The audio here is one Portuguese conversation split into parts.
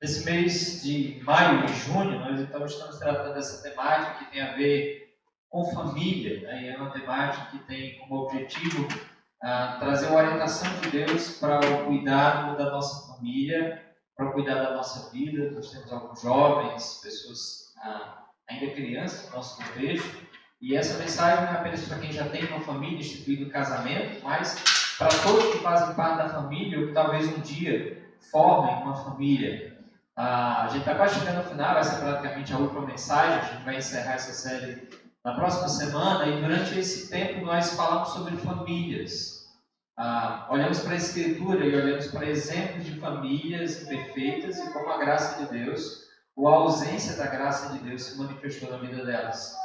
Nesse mês de maio e junho, nós então estamos tratando dessa temática que tem a ver com família, né? E é uma temática que tem como objetivo trazer uma orientação de Deus para o cuidado da nossa família, para o cuidado da nossa vida. Nós temos alguns jovens, pessoas ainda crianças no nosso contexto, e essa mensagem não é apenas para quem já tem uma família instituída em casamento, mas para todos que fazem parte da família ou que talvez um dia formem uma família. A gente está quase chegando ao final, essa é praticamente a última mensagem, a gente vai encerrar essa série na próxima semana, e durante esse tempo nós falamos sobre famílias. Olhamos para a Escritura e olhamos para exemplos de famílias imperfeitas e como a graça de Deus, ou a ausência da graça de Deus, se manifestou na vida delas.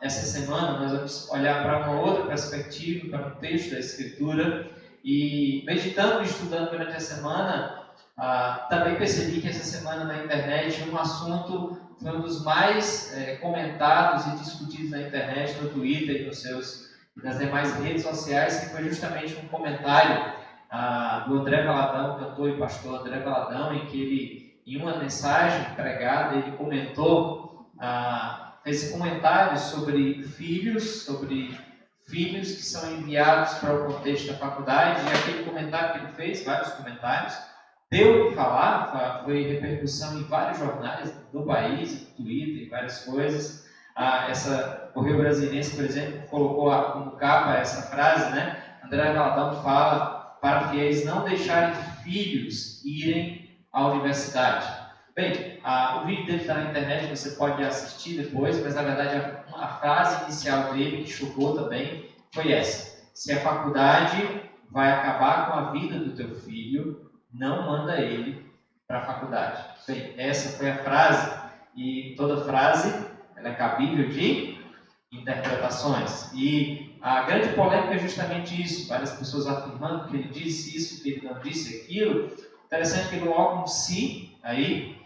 Essa semana nós vamos olhar para uma outra perspectiva, para um texto da Escritura, e meditando e estudando durante a semana, também percebi que essa semana na internet um assunto foi um dos mais comentados e discutidos na internet, no Twitter e nas demais redes sociais, que foi justamente um comentário do André Valadão, cantor e pastor André Valadão, em que ele, em uma mensagem pregada, ele comentou, fez comentários sobre filhos que são enviados para o contexto da faculdade, e aquele comentário que ele fez, vários comentários, deu o que falar, foi repercussão em vários jornais do país, no Twitter, várias coisas. Essa Correio Brasiliense, por exemplo, colocou como capa essa frase, né? André Valadão fala para fiéis não deixarem filhos irem à universidade. Bem, o vídeo dele está na internet, você pode assistir depois, mas na verdade a frase inicial dele, que chocou também, foi essa: se a faculdade vai acabar com a vida do teu filho, não manda ele para a faculdade. Bem, essa foi a frase, e toda frase ela é cabível de interpretações. E a grande polêmica é justamente isso, várias pessoas afirmando que ele disse isso, que ele não disse aquilo. Interessante que ele coloca um "se" aí,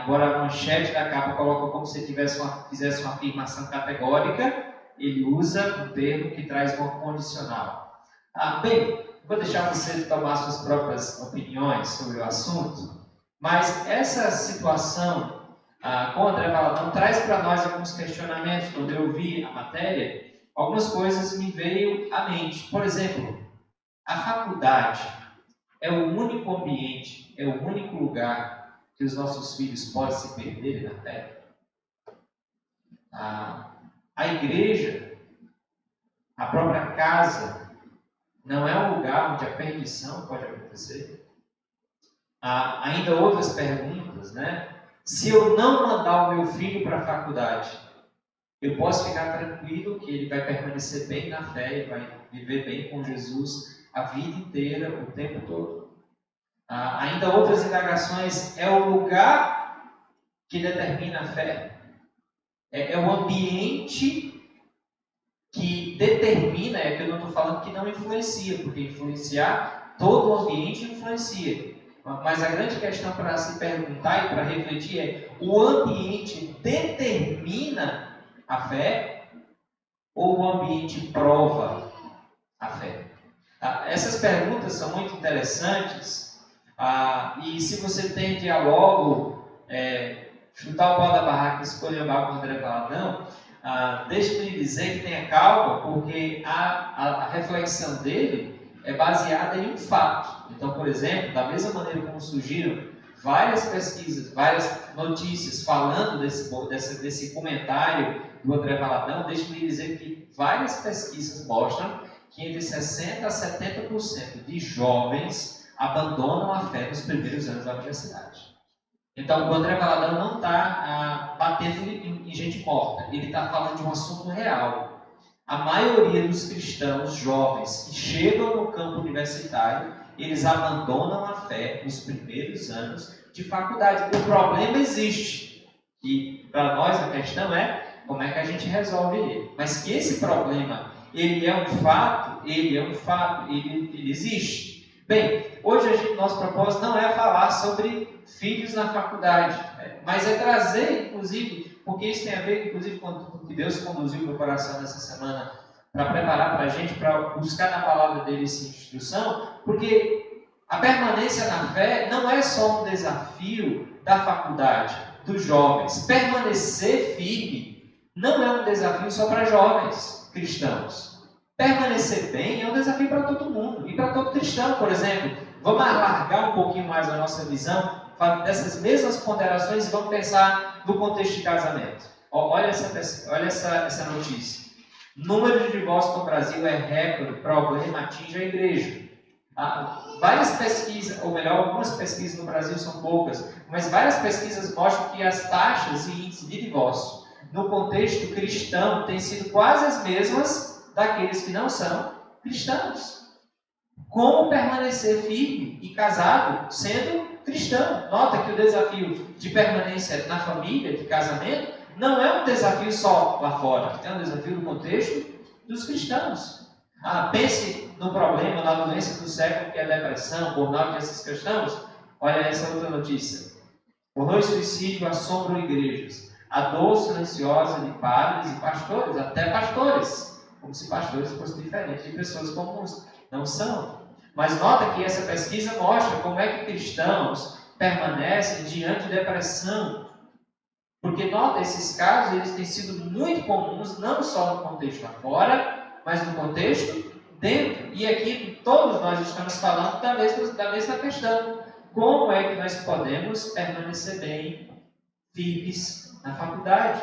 embora a manchete da capa coloca como se fizesse uma afirmação categórica, ele usa um termo que traz uma condicional. Bem, vou deixar você tomar suas próprias opiniões sobre o assunto, mas essa situação com André Valadão traz para nós alguns questionamentos. Quando eu vi a matéria, algumas coisas me veio à mente. Por exemplo, a faculdade é o único ambiente, é o único lugar que os nossos filhos podem se perder na Terra. A igreja, a própria casa, não é um lugar onde a perdição pode acontecer. Há ainda outras perguntas, né? Se eu não mandar o meu filho para a faculdade, eu posso ficar tranquilo que ele vai permanecer bem na fé e vai viver bem com Jesus a vida inteira, o tempo todo. Ainda outras indagações: é o lugar que determina a fé? É o ambiente que determina, é que eu não estou falando que não influencia, porque influenciar, todo o ambiente influencia. Mas a grande questão para se perguntar e para refletir é: o ambiente determina a fé ou o ambiente prova a fé? Essas perguntas são muito interessantes, e se você tende a logo chutar o pau da barraca e escolher o barco do André Valadão, deixe-me lhe dizer que tenha calma, porque a reflexão dele é baseada em um fato. Então, por exemplo, da mesma maneira como surgiram várias pesquisas, várias notícias falando desse comentário do André Valadão, deixe-me lhe dizer que várias pesquisas mostram que entre 60% a 70% de jovens abandonam a fé nos primeiros anos da universidade. Então, o André Valadão não está batendo em gente morta, ele está falando de um assunto real. A maioria dos cristãos jovens que chegam no campo universitário, eles abandonam a fé nos primeiros anos de faculdade. O problema existe, e para nós a questão é como é que a gente resolve ele. Mas que esse problema ele é um fato, ele existe. Bem, hoje nosso propósito não é falar sobre filhos na faculdade, mas é trazer, inclusive, porque isso tem a ver, inclusive, com o que Deus conduziu meu coração nessa semana para preparar para a gente, para buscar na palavra dele essa instrução, porque A permanência na fé não é só um desafio da faculdade, dos jovens. Permanecer firme não é um desafio só para jovens cristãos. Permanecer bem é um desafio para todo mundo e para todo cristão, por exemplo. Vamos alargar um pouquinho mais a nossa visão dessas mesmas ponderações e vamos pensar no contexto de casamento. Olha essa notícia. O número de divórcios no Brasil é recorde, problema atinge a igreja. Várias pesquisas, ou melhor, algumas pesquisas no Brasil são poucas, mas várias pesquisas mostram que as taxas e índices de divórcio no contexto cristão têm sido quase as mesmas daqueles que não são cristãos. Como permanecer firme e casado sendo cristão? Nota que o desafio de permanência na família, de casamento, não é um desafio só lá fora, é um desafio no contexto dos cristãos. Pense no problema, na doença do século que é a depressão, burnout dessas questões. Olha essa outra notícia. Horror e suicídio assombram igrejas. A dor silenciosa de padres e pastores, até pastores, como se pastores fossem diferentes de pessoas comuns. Não são. Mas nota que essa pesquisa mostra como é que cristãos permanecem diante de depressão. Porque nota, esses casos eles têm sido muito comuns, não só no contexto lá fora, mas no contexto dentro. E aqui todos nós estamos falando da mesma questão. Como é que nós podemos permanecer bem, firmes na faculdade?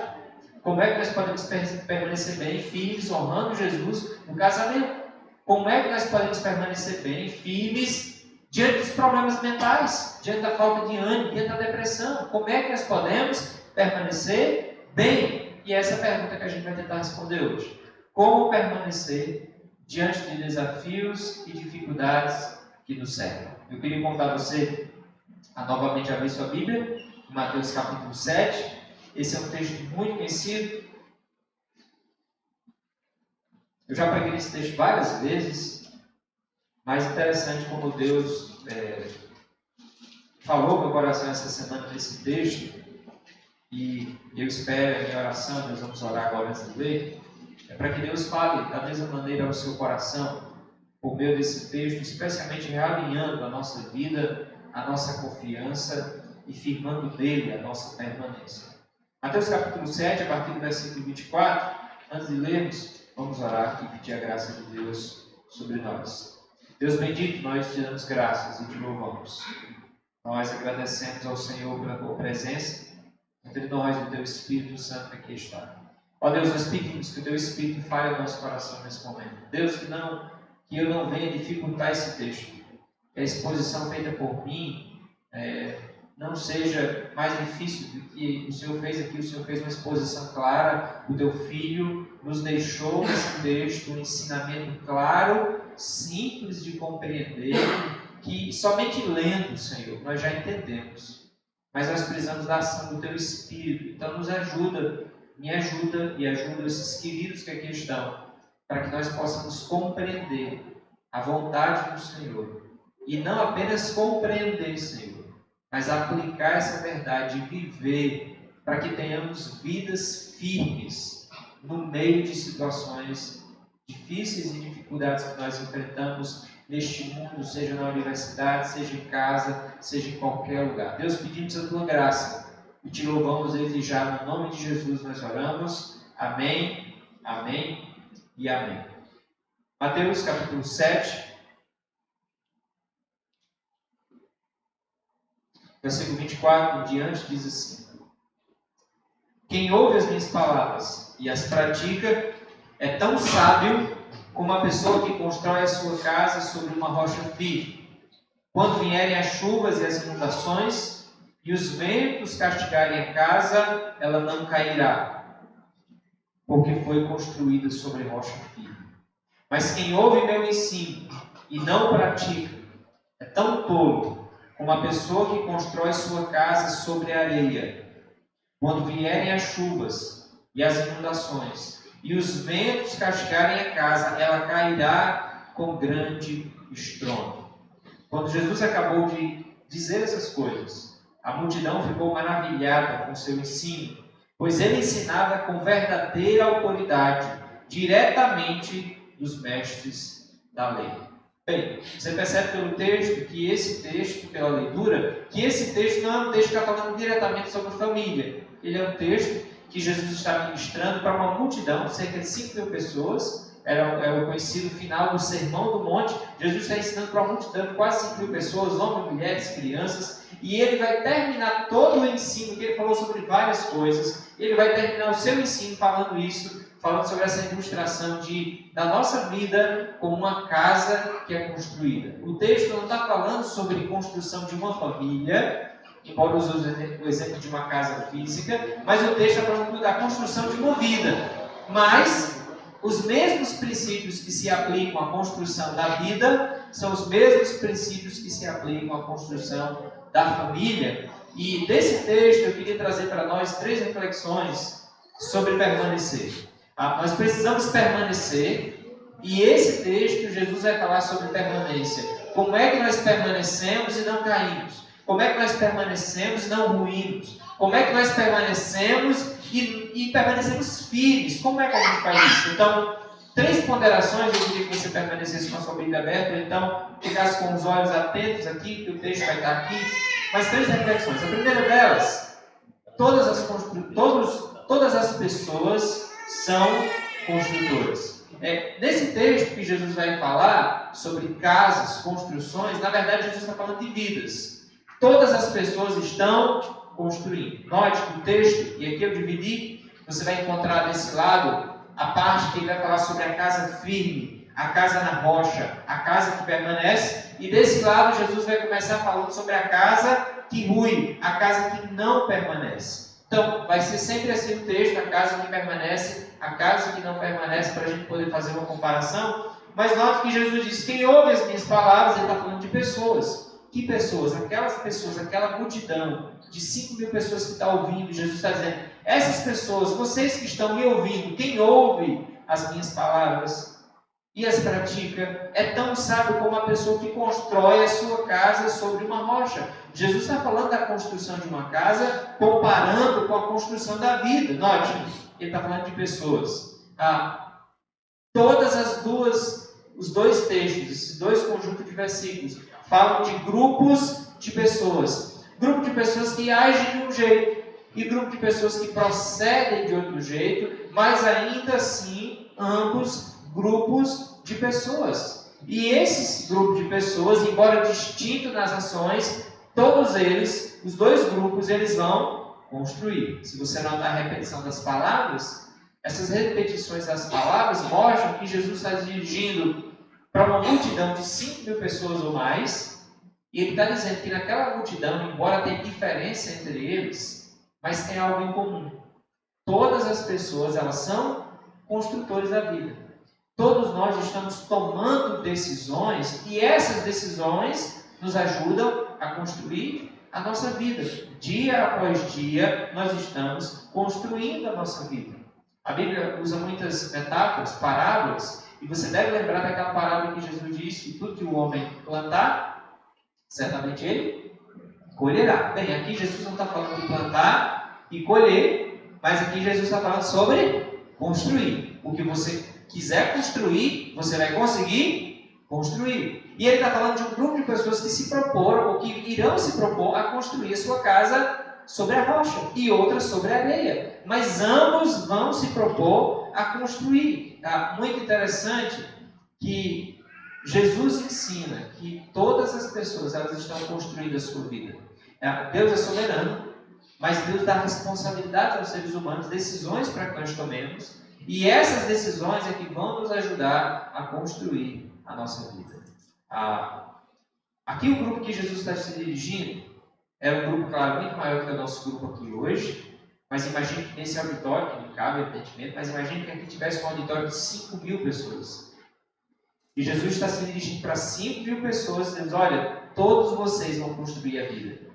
Como é que nós podemos permanecer bem, firmes, honrando Jesus no casamento? Como é que nós podemos permanecer bem, firmes, diante dos problemas mentais, diante da falta de ânimo, diante da depressão? Como é que nós podemos permanecer bem? E essa é a pergunta que a gente vai tentar responder hoje. Como permanecer diante de desafios e dificuldades que nos cercam? Eu queria convidar você a novamente abrir sua Bíblia, em Mateus capítulo 7. Esse é um texto muito conhecido. Eu já preguei esse texto várias vezes, mas interessante como Deus falou no meu coração essa semana nesse texto, e eu espero, a minha oração, nós vamos orar agora antes de ler, é para que Deus fale da mesma maneira ao seu coração, por meio desse texto, especialmente realinhando a nossa vida, a nossa confiança e firmando nele a nossa permanência. Mateus capítulo 7, a partir do versículo 24, antes de lermos, vamos orar e pedir a graça de Deus sobre nós. Deus bendito, nós te damos graças e te louvamos. Nós agradecemos ao Senhor pela tua presença, entre nós o teu Espírito Santo que aqui está. Ó Deus, nós pedimos que o teu Espírito fale ao nosso coração nesse momento. Deus, que eu não venha dificultar esse texto, que a exposição feita por mim não seja mais difícil do que o Senhor fez aqui. O Senhor fez uma exposição clara, o teu Filho nos deixou nesse texto um ensinamento claro, simples de compreender, que somente lendo, Senhor, nós já entendemos. Mas nós precisamos da ação do teu Espírito. Então nos ajuda, me ajuda e ajuda esses queridos que aqui estão, para que nós possamos compreender a vontade do Senhor. E não apenas compreender, Senhor, mas aplicar essa verdade e viver, para que tenhamos vidas firmes no meio de situações difíceis e dificuldades que nós enfrentamos neste mundo, seja na universidade, seja em casa, seja em qualquer lugar. Deus, pedimos a tua graça e te louvamos desde já. No nome de Jesus nós oramos. Amém, amém e amém. Mateus capítulo 7, versículo 24 em diante, diz assim: quem ouve as minhas palavras e as pratica é tão sábio como a pessoa que constrói a sua casa sobre uma rocha firme. Quando vierem as chuvas e as inundações e os ventos castigarem a casa, ela não cairá, porque foi construída sobre rocha firme. Mas quem ouve meu ensino e não pratica é tão tolo como a pessoa que constrói sua casa sobre a areia. Quando vierem as chuvas e as inundações e os ventos castigarem a casa, ela cairá com grande estrondo. Quando Jesus acabou de dizer essas coisas, a multidão ficou maravilhada com seu ensino, pois ele ensinava com verdadeira autoridade, diretamente dos mestres da lei. Bem, você percebe pelo texto, que esse texto, pela leitura, que esse texto não é um texto que está falando diretamente sobre família. Ele é um texto que Jesus está ministrando para uma multidão, cerca de 5.000 pessoas. É o conhecido final do Sermão do Monte. Jesus está ensinando para uma multidão de quase 5.000 pessoas, homens, mulheres, crianças. E ele vai terminar todo o ensino, que ele falou sobre várias coisas. Ele vai terminar o seu ensino falando isso, falando sobre essa ilustração da nossa vida como uma casa que é construída. O texto não está falando sobre construção de uma família, embora use o exemplo de uma casa física, mas o texto está falando da construção de uma vida. Mas os mesmos princípios que se aplicam à construção da vida são os mesmos princípios que se aplicam à construção da família. E desse texto eu queria trazer para nós 3 reflexões sobre permanecer. Nós precisamos permanecer, e esse texto Jesus vai falar sobre permanência. Como é que nós permanecemos e não caímos? Como é que nós permanecemos e não ruímos? Como é que nós permanecemos e permanecemos firmes? Como é que a gente faz isso? Então, 3 ponderações, eu queria que você permanecesse com a sua Bíblia aberta, então ficasse com os olhos atentos aqui, que o texto vai estar aqui. Mas 3 reflexões. A primeira delas, todas as pessoas são construtoras. Nesse texto que Jesus vai falar sobre casas, construções, na verdade Jesus está falando de vidas. Todas as pessoas estão construindo. Note que o texto, e aqui eu dividi, você vai encontrar desse lado a parte que ele vai falar sobre a casa firme, a casa na rocha, a casa que permanece, e desse lado Jesus vai começar falando sobre a casa que rui, a casa que não permanece. Então, vai ser sempre assim o texto, a casa que permanece, a casa que não permanece, para a gente poder fazer uma comparação. Mas note que Jesus diz, quem ouve as minhas palavras, ele está falando de pessoas. Que pessoas? Aquelas pessoas, aquela multidão de 5.000 pessoas que está ouvindo. Jesus está dizendo, essas pessoas, vocês que estão me ouvindo, quem ouve as minhas palavras e as pratica, é tão sábio como a pessoa que constrói a sua casa sobre uma rocha. Jesus está falando da construção de uma casa, comparando com a construção da vida. Note, ele está falando de pessoas. Os 2 textos, esses 2 conjuntos de versículos, falam de grupos de pessoas. Grupo de pessoas que agem de um jeito e grupo de pessoas que procedem de outro jeito, mas ainda assim, ambos grupos de pessoas. E esses grupos de pessoas, embora distintos nas ações, todos eles, os 2 grupos, eles vão construir. Se você notar a repetição das palavras, essas repetições das palavras mostram que Jesus está dirigindo para uma multidão de 5.000 pessoas ou mais, e ele está dizendo que naquela multidão, embora tenha diferença entre eles, mas tem algo em comum. Todas as pessoas, elas são construtores da vida. Todos nós estamos tomando decisões, e essas decisões nos ajudam a construir a nossa vida. Dia após dia, nós estamos construindo a nossa vida. A Bíblia usa muitas metáforas, parábolas, e você deve lembrar daquela parábola que Jesus disse que tudo que o homem plantar, certamente ele colherá. Bem, aqui Jesus não está falando de plantar e colher, mas aqui Jesus está falando sobre construir. O que você quiser construir, você vai conseguir construir. E ele está falando de um grupo de pessoas que se proporam, ou que irão se propor a construir a sua casa sobre a rocha e outras sobre a areia. Mas ambos vão se propor a construir. Muito interessante que Jesus ensina que todas as pessoas, elas estão construindo a sua vida. Deus é soberano, mas Deus dá responsabilidade aos seres humanos, decisões para que nós tomemos, e essas decisões é que vão nos ajudar a construir a nossa vida. Aqui o grupo que Jesus está se dirigindo é um grupo, claro, muito maior que o nosso grupo aqui hoje, mas imagine que nesse auditório, que não cabe, evidentemente, mas imagine que aqui tivesse um auditório de 5.000 pessoas. E Jesus está se dirigindo para 5.000 pessoas, dizendo, olha, todos vocês vão construir a vida.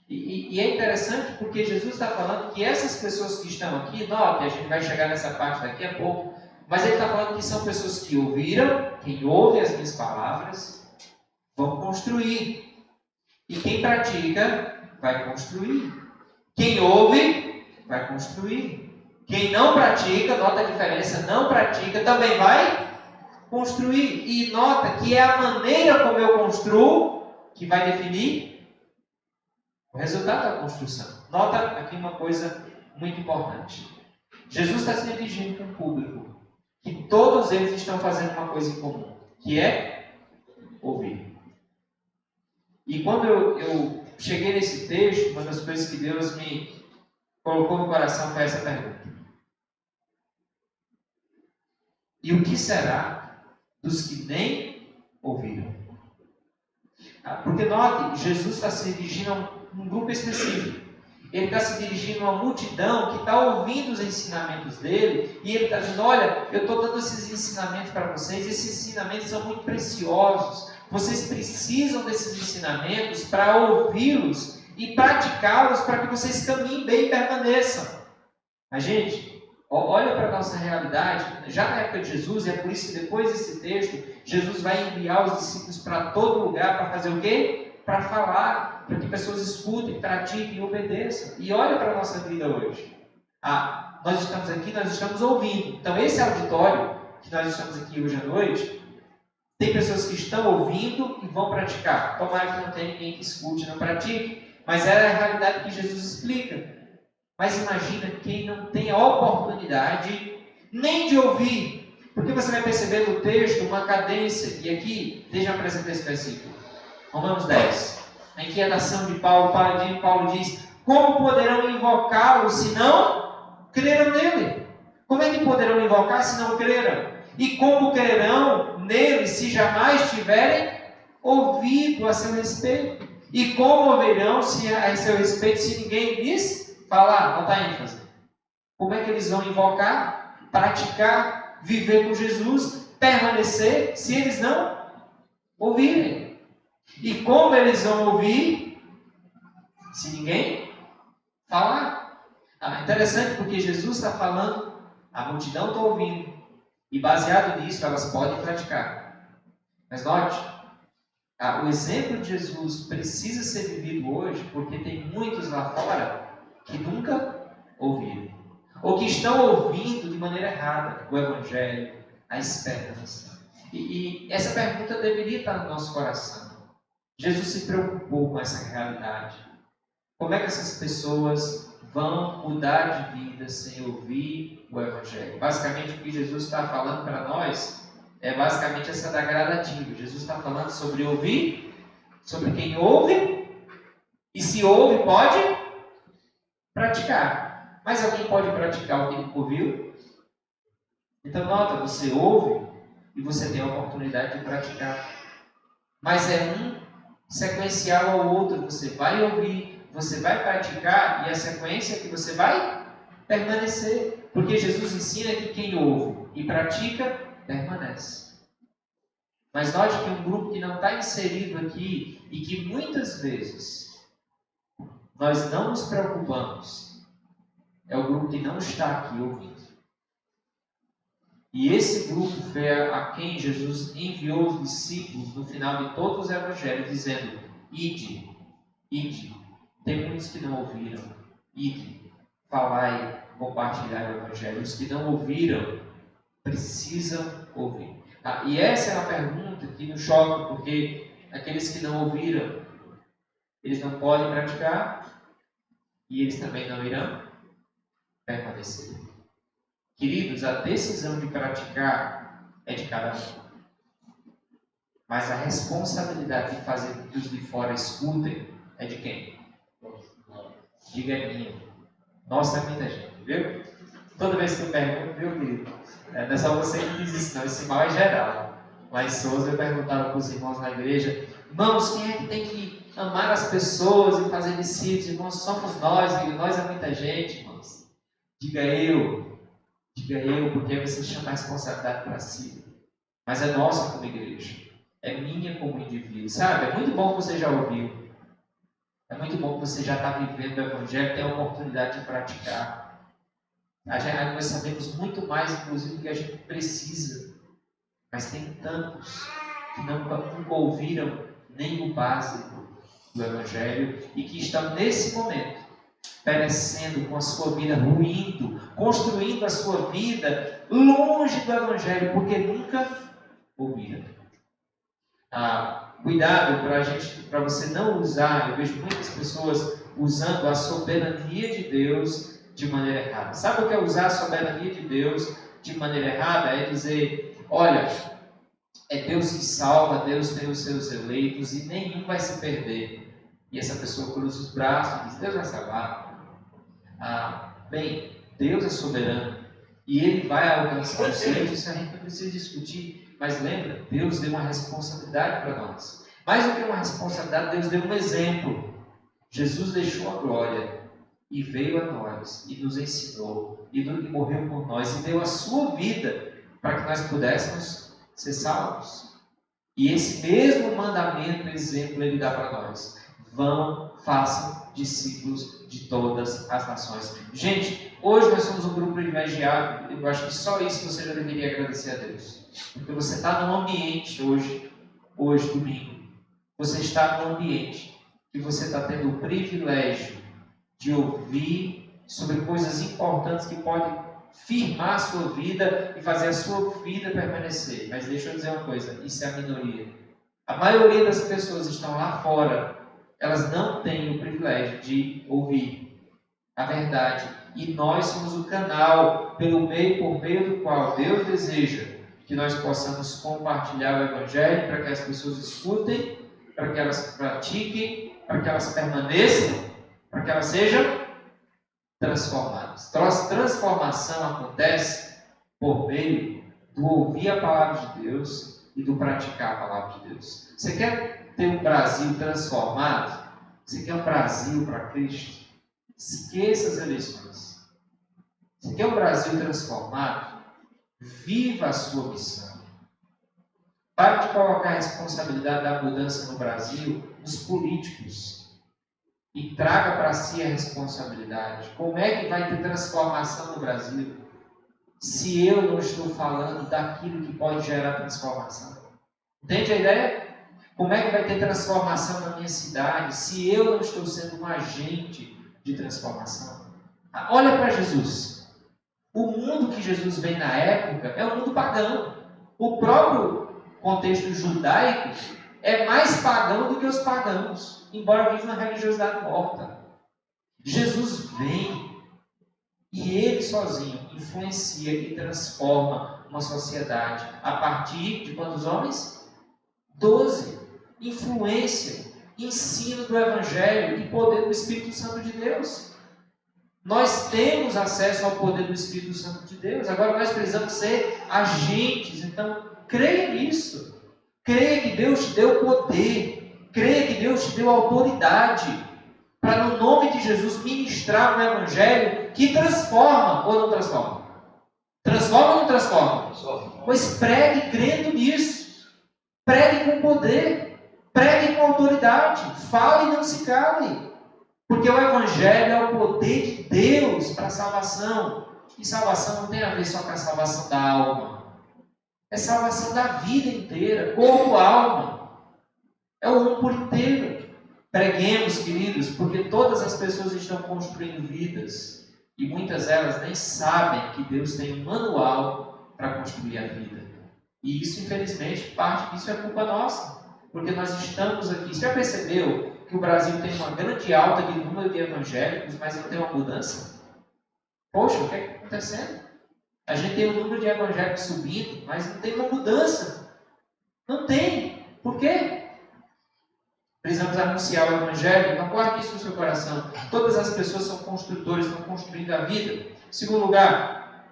E é interessante porque Jesus está falando que essas pessoas que estão aqui, note, a gente vai chegar nessa parte daqui a pouco, mas ele está falando que são pessoas que ouviram, quem ouve as minhas palavras, vão construir. E quem pratica, vai construir. Quem ouve, vai construir. Quem não pratica, nota a diferença, não pratica, também vai construir. E nota que é a maneira como eu construo que vai definir o resultado da construção. Nota aqui uma coisa muito importante. Jesus está se dirigindo para um público que todos eles estão fazendo uma coisa em comum, que é ouvir. E quando eu cheguei nesse texto, uma das coisas que Deus me colocou no coração foi essa pergunta. E o que será dos que nem ouviram? Porque note, Jesus está se dirigindo a um grupo específico. Ele está se dirigindo a uma multidão que está ouvindo os ensinamentos dele, e ele está dizendo, olha, eu estou dando esses ensinamentos para vocês, esses ensinamentos são muito preciosos, vocês precisam desses ensinamentos para ouvi-los e praticá-los para que vocês caminhem bem e permaneçam. Mas, gente, olha para a nossa realidade, já na época de Jesus, e é por isso que depois desse texto, Jesus vai enviar os discípulos para todo lugar para fazer o quê? Para falar, para que pessoas escutem, pratiquem e obedeçam. E olha para a nossa vida hoje. Nós estamos aqui, nós estamos ouvindo. Então, esse auditório que nós estamos aqui hoje à noite, tem pessoas que estão ouvindo e vão praticar. Tomara que não tenha ninguém que escute e não pratique, mas é a realidade que Jesus explica. Mas imagina quem não tem a oportunidade nem de ouvir. Porque você vai perceber no texto uma cadência. E aqui, deixa eu apresentar esse versículo. Romanos 10. A inquietação de Paulo. Paulo diz, como poderão invocá-lo se não creram nele? Como é que poderão invocar se não creram? E como crerão nele se jamais tiverem ouvido a seu respeito? E como ouvirão a seu respeito se ninguém lhes falar? Nota a ênfase. Como é que eles vão invocar, praticar, viver com Jesus, permanecer, se eles não ouvirem? E como eles vão ouvir se ninguém falar? Interessante porque Jesus está falando, a multidão está ouvindo, e baseado nisso elas podem praticar. Mas note, o exemplo de Jesus precisa ser vivido hoje porque tem muitos lá fora que nunca ouviram, ou que estão ouvindo de maneira errada o Evangelho, a esperança. E essa pergunta deveria estar no nosso coração. Jesus se preocupou com essa realidade. Como é que essas pessoas vão mudar de vida sem ouvir o Evangelho? Basicamente, o que Jesus está falando para nós é basicamente essa da gradativa. Jesus está falando sobre ouvir, sobre quem ouve, e se ouve, pode praticar. Mas alguém pode praticar o que ele ouviu? Então, nota, você ouve e você tem a oportunidade de praticar. Mas é um sequencial ao outro. Você vai ouvir, você vai praticar, e a sequência é que você vai permanecer. Porque Jesus ensina que quem ouve e pratica, permanece. Mas note que um grupo que não está inserido aqui, e que muitas vezes nós não nos preocupamos, é o grupo que não está aqui ouvindo. E esse grupo foi a quem Jesus enviou os discípulos no final de todos os evangelhos, dizendo, ide, ide. Tem muitos que não ouviram, ide, falai, compartilhar o evangelho. Os que não ouviram, precisam ouvir. E essa é uma pergunta que nos choca, porque aqueles que não ouviram, eles não podem praticar, e eles também não irão permanecer. Queridos, a decisão de praticar é de cada um. Mas a responsabilidade de fazer com que os de fora escutem é de quem? Diga é minha. Nossa, é muita gente, viu? Toda vez que eu pergunto, viu, querido? Não é só você que diz isso, não. Esse mal é geral. Lá em Souza eu perguntava para os irmãos na igreja, irmãos, quem é que tem que amar as pessoas e fazer discípulos? Irmãos, somos nós, e nós é muita gente, irmãos. Diga eu, porque aí você chama a responsabilidade para si. Mas é nossa como igreja. É minha como indivíduo. Sabe? É muito bom que você já ouviu. É muito bom que você já está vivendo o Evangelho, tem a oportunidade de praticar. Nós sabemos muito mais, inclusive, do que a gente precisa. Mas tem tantos que nunca ouviram nem o básico do Evangelho e que estão nesse momento perecendo com a sua vida, ruindo, construindo a sua vida longe do Evangelho, porque nunca ouvir. Cuidado para você não usar, eu vejo muitas pessoas usando a soberania de Deus de maneira errada. Sabe o que é usar a soberania de Deus de maneira errada? É dizer, olha, é Deus que salva, Deus tem os seus eleitos e nenhum vai se perder. E essa pessoa cruza os braços e diz, Deus vai salvar. Bem, Deus é soberano e Ele vai alcançar os seus, isso a gente não precisa discutir. Mas lembra, Deus deu uma responsabilidade para nós. Mais do que uma responsabilidade, Deus deu um exemplo. Jesus deixou a glória e veio a nós e nos ensinou e morreu por nós e deu a sua vida para que nós pudéssemos ser salvos. E esse mesmo mandamento, exemplo, Ele dá para nós. Vão, façam discípulos de todas as nações. Gente, hoje nós somos um grupo privilegiado. Eu acho que só isso você já deveria agradecer a Deus. Porque você está num ambiente hoje, domingo. Você está num ambiente que você está tendo o privilégio de ouvir sobre coisas importantes que podem firmar a sua vida e fazer a sua vida permanecer. Mas deixa eu dizer uma coisa, isso é a minoria. A maioria das pessoas estão lá fora, elas não têm o privilégio de ouvir a verdade. E nós somos o canal por meio do qual Deus deseja que nós possamos compartilhar o Evangelho para que as pessoas escutem, para que elas pratiquem, para que elas permaneçam, para que elas sejam transformadas. Então, a transformação acontece por meio do ouvir a palavra de Deus e do praticar a palavra de Deus. Você quer ter um Brasil transformado? Você quer um Brasil para Cristo? Esqueça as eleições. Você quer um Brasil transformado? Viva a sua missão. Pare de colocar a responsabilidade da mudança no Brasil nos políticos e traga para si a responsabilidade. Como é que vai ter transformação no Brasil se eu não estou falando daquilo que pode gerar transformação? Entende a ideia? Como é que vai ter transformação na minha cidade se eu não estou sendo um agente de transformação? Olha para Jesus. O mundo que Jesus vem na época é um mundo pagão. O próprio contexto judaico é mais pagão do que os pagãos, embora viva uma religiosidade morta. Jesus vem e Ele sozinho influencia e transforma uma sociedade a partir de quantos homens? 12. Influência, ensino do Evangelho e poder do Espírito Santo de Deus. Nós temos acesso ao poder do Espírito Santo de Deus. Agora nós precisamos ser agentes. Então, creia nisso. Creia que Deus te deu poder. Creia que Deus te deu autoridade para, no nome de Jesus, ministrar um Evangelho que transforma ou não transforma? Transforma ou não transforma? Pois pregue crendo nisso. Pregue com poder. Pregue com autoridade. Fale e não se cale. Porque o Evangelho é o poder de Deus para a salvação. E salvação não tem a ver só com a salvação da alma. É salvação da vida inteira, corpo, alma. É o mundo por inteiro. Preguemos, queridos, porque todas as pessoas estão construindo vidas. E muitas delas nem sabem que Deus tem um manual para construir a vida. E isso, infelizmente, parte disso é culpa nossa. Porque nós estamos aqui. Você já percebeu que o Brasil tem uma grande alta de número de evangélicos, mas não tem uma mudança? Poxa, o que está acontecendo? A gente tem um número de evangélicos subindo, mas não tem uma mudança. Não tem. Por quê? Precisamos anunciar o Evangelho. Não guarde isso no seu coração. Todas as pessoas são construtores, estão construindo a vida. Segundo lugar,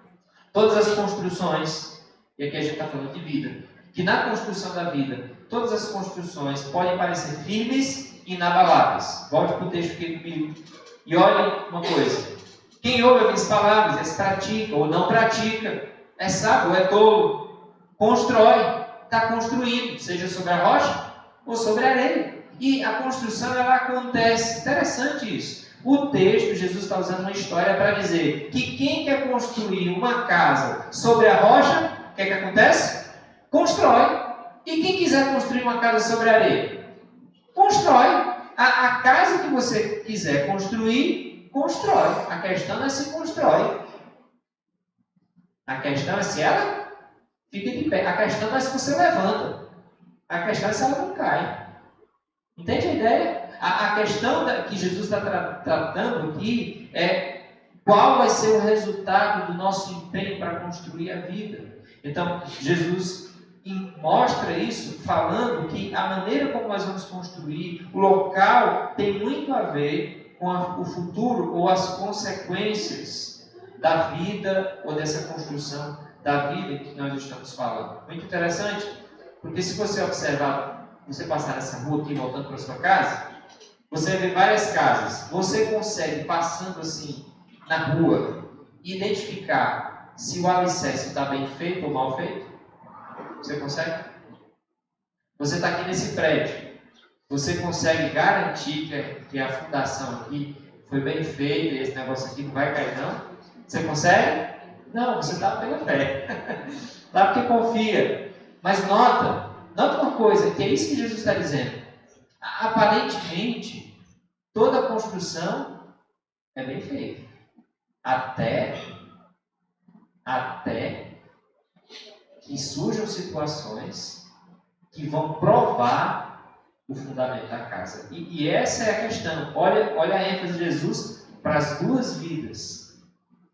todas as construções, e aqui a gente está falando de vida, que na construção da vida, todas as construções podem parecer firmes e inabaláveis. Volte para o texto aqui comigo. E olhem uma coisa. Quem ouve as minhas palavras, esse pratica ou não pratica, é sábio ou é tolo, constrói, está construindo, seja sobre a rocha ou sobre a areia. E a construção, ela acontece. Interessante isso. O texto, Jesus está usando uma história para dizer que quem quer construir uma casa sobre a rocha, o que é que acontece? Constrói. E quem quiser construir uma casa sobre a areia? Constrói. A casa que você quiser construir, constrói. A questão é se constrói. A questão é se ela fica de pé. A questão não é se você levanta. A questão é se ela não cai. Entende a ideia? A questão que Jesus está tratando aqui é qual vai ser o resultado do nosso empenho para construir a vida. Então, Jesus mostra isso falando que a maneira como nós vamos construir, o local tem muito a ver com o futuro ou as consequências da vida ou dessa construção da vida que nós estamos falando. Muito interessante, porque se você observar, você passar nessa rua aqui voltando para a sua casa, você vê várias casas. Você consegue, passando assim na rua, identificar se o alicerce está bem feito ou mal feito? Você consegue? Você está aqui nesse prédio. Você consegue garantir que a fundação aqui foi bem feita e esse negócio aqui não vai cair, não? Você consegue? Não, você está pela fé. Lá porque confia. Mas nota uma coisa, que é isso que Jesus está dizendo. Aparentemente, toda construção é bem feita. Até que surjam situações que vão provar o fundamento da casa. E essa é a questão. Olha a ênfase de Jesus para as duas vidas.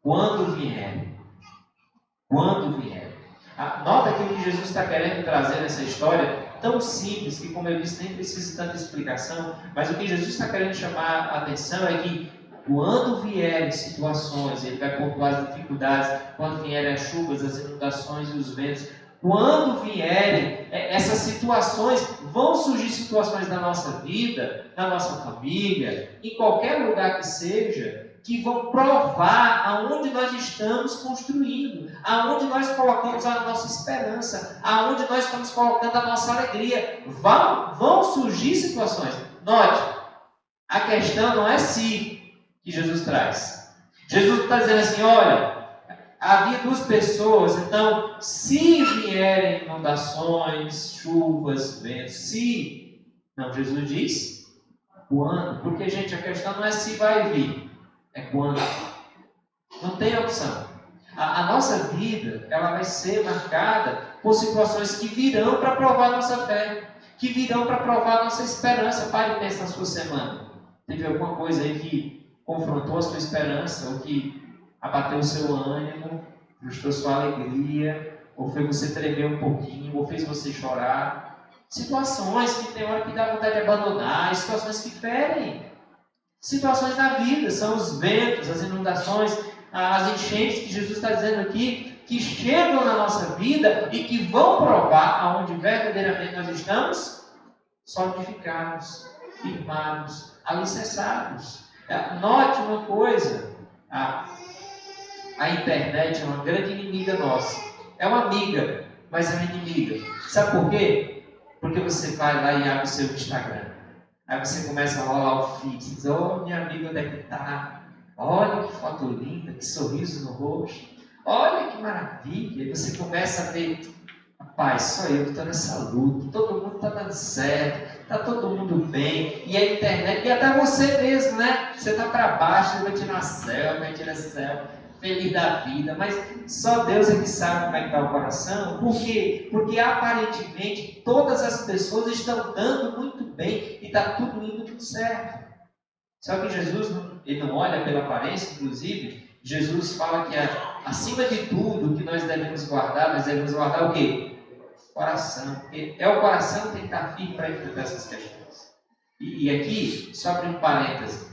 Quando vier. Nota que o que Jesus está querendo trazer nessa história, tão simples, que como eu disse, nem precisa de tanta explicação, mas o que Jesus está querendo chamar a atenção é que quando vierem situações, ele vai pontuar as dificuldades, quando vierem as chuvas, as inundações e os ventos, quando vierem essas situações, vão surgir situações na nossa vida, na nossa família, em qualquer lugar que seja, que vão provar aonde nós estamos construindo, aonde nós colocamos a nossa esperança, aonde nós estamos colocando a nossa alegria. Vão surgir situações. Note, a questão não é se que Jesus traz. Jesus está dizendo assim, olha, havia duas pessoas, então, se vierem inundações, chuvas, ventos, se... Não, Jesus diz quando. Porque, gente, a questão não é se vai vir, é quando. Não tem opção. A nossa vida, ela vai ser marcada por situações que virão para provar a nossa fé, que virão para provar a nossa esperança. Pare e pense na sua semana. Teve alguma coisa aí que confrontou a sua esperança, ou que abateu o seu ânimo, frustrou sua alegria, ou fez você tremer um pouquinho, ou fez você chorar. Situações que tem hora que dá vontade de abandonar, situações que ferem. Situações da vida, são os ventos, as inundações, as enchentes que Jesus está dizendo aqui, que chegam na nossa vida e que vão provar aonde verdadeiramente nós estamos solidificados, firmados, alicerçados. Note uma coisa, a internet é uma grande inimiga nossa. É uma amiga, mas é uma inimiga. Sabe por quê? Porque você vai lá e abre o seu Instagram. Aí você começa a rolar o feed, diz, minha amiga, onde é que está? Olha que foto linda, que sorriso no rosto. Olha que maravilha. E você começa a ver, rapaz, só eu que estou nessa luta, todo mundo está dando certo, está todo mundo bem, e a internet, e até você mesmo, né? Você está para baixo, vai tirar céu, feliz da vida, mas só Deus é que sabe como é que está o coração. Por quê? Porque aparentemente todas as pessoas estão dando muito bem e está tudo indo tudo certo. Só que Jesus, ele não olha pela aparência, inclusive, Jesus fala que acima de tudo que nós devemos guardar o quê? Coração. Porque é o coração que tem que estar firme para enfrentar essas questões. E aqui, só abrir um parêntese,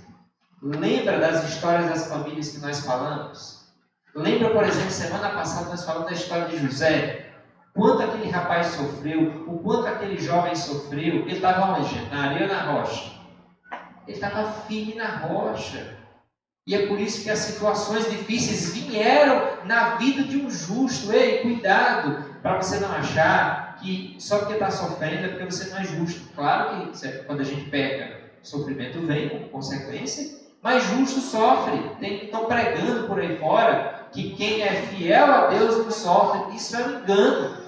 lembra das histórias das famílias que nós falamos? Lembra, por exemplo, semana passada nós falamos da história de José? Quanto aquele rapaz sofreu, o quanto aquele jovem sofreu. Ele estava onde? Na areia ou na rocha? Ele estava firme na rocha. E é por isso que as situações difíceis vieram na vida de um justo. Ei, cuidado, para você não achar que só porque está sofrendo é porque você não é justo. Claro que quando a gente peca, o sofrimento vem como consequência, mas justo sofre. Estão pregando por aí fora que quem é fiel a Deus não sofre. Isso é um engano.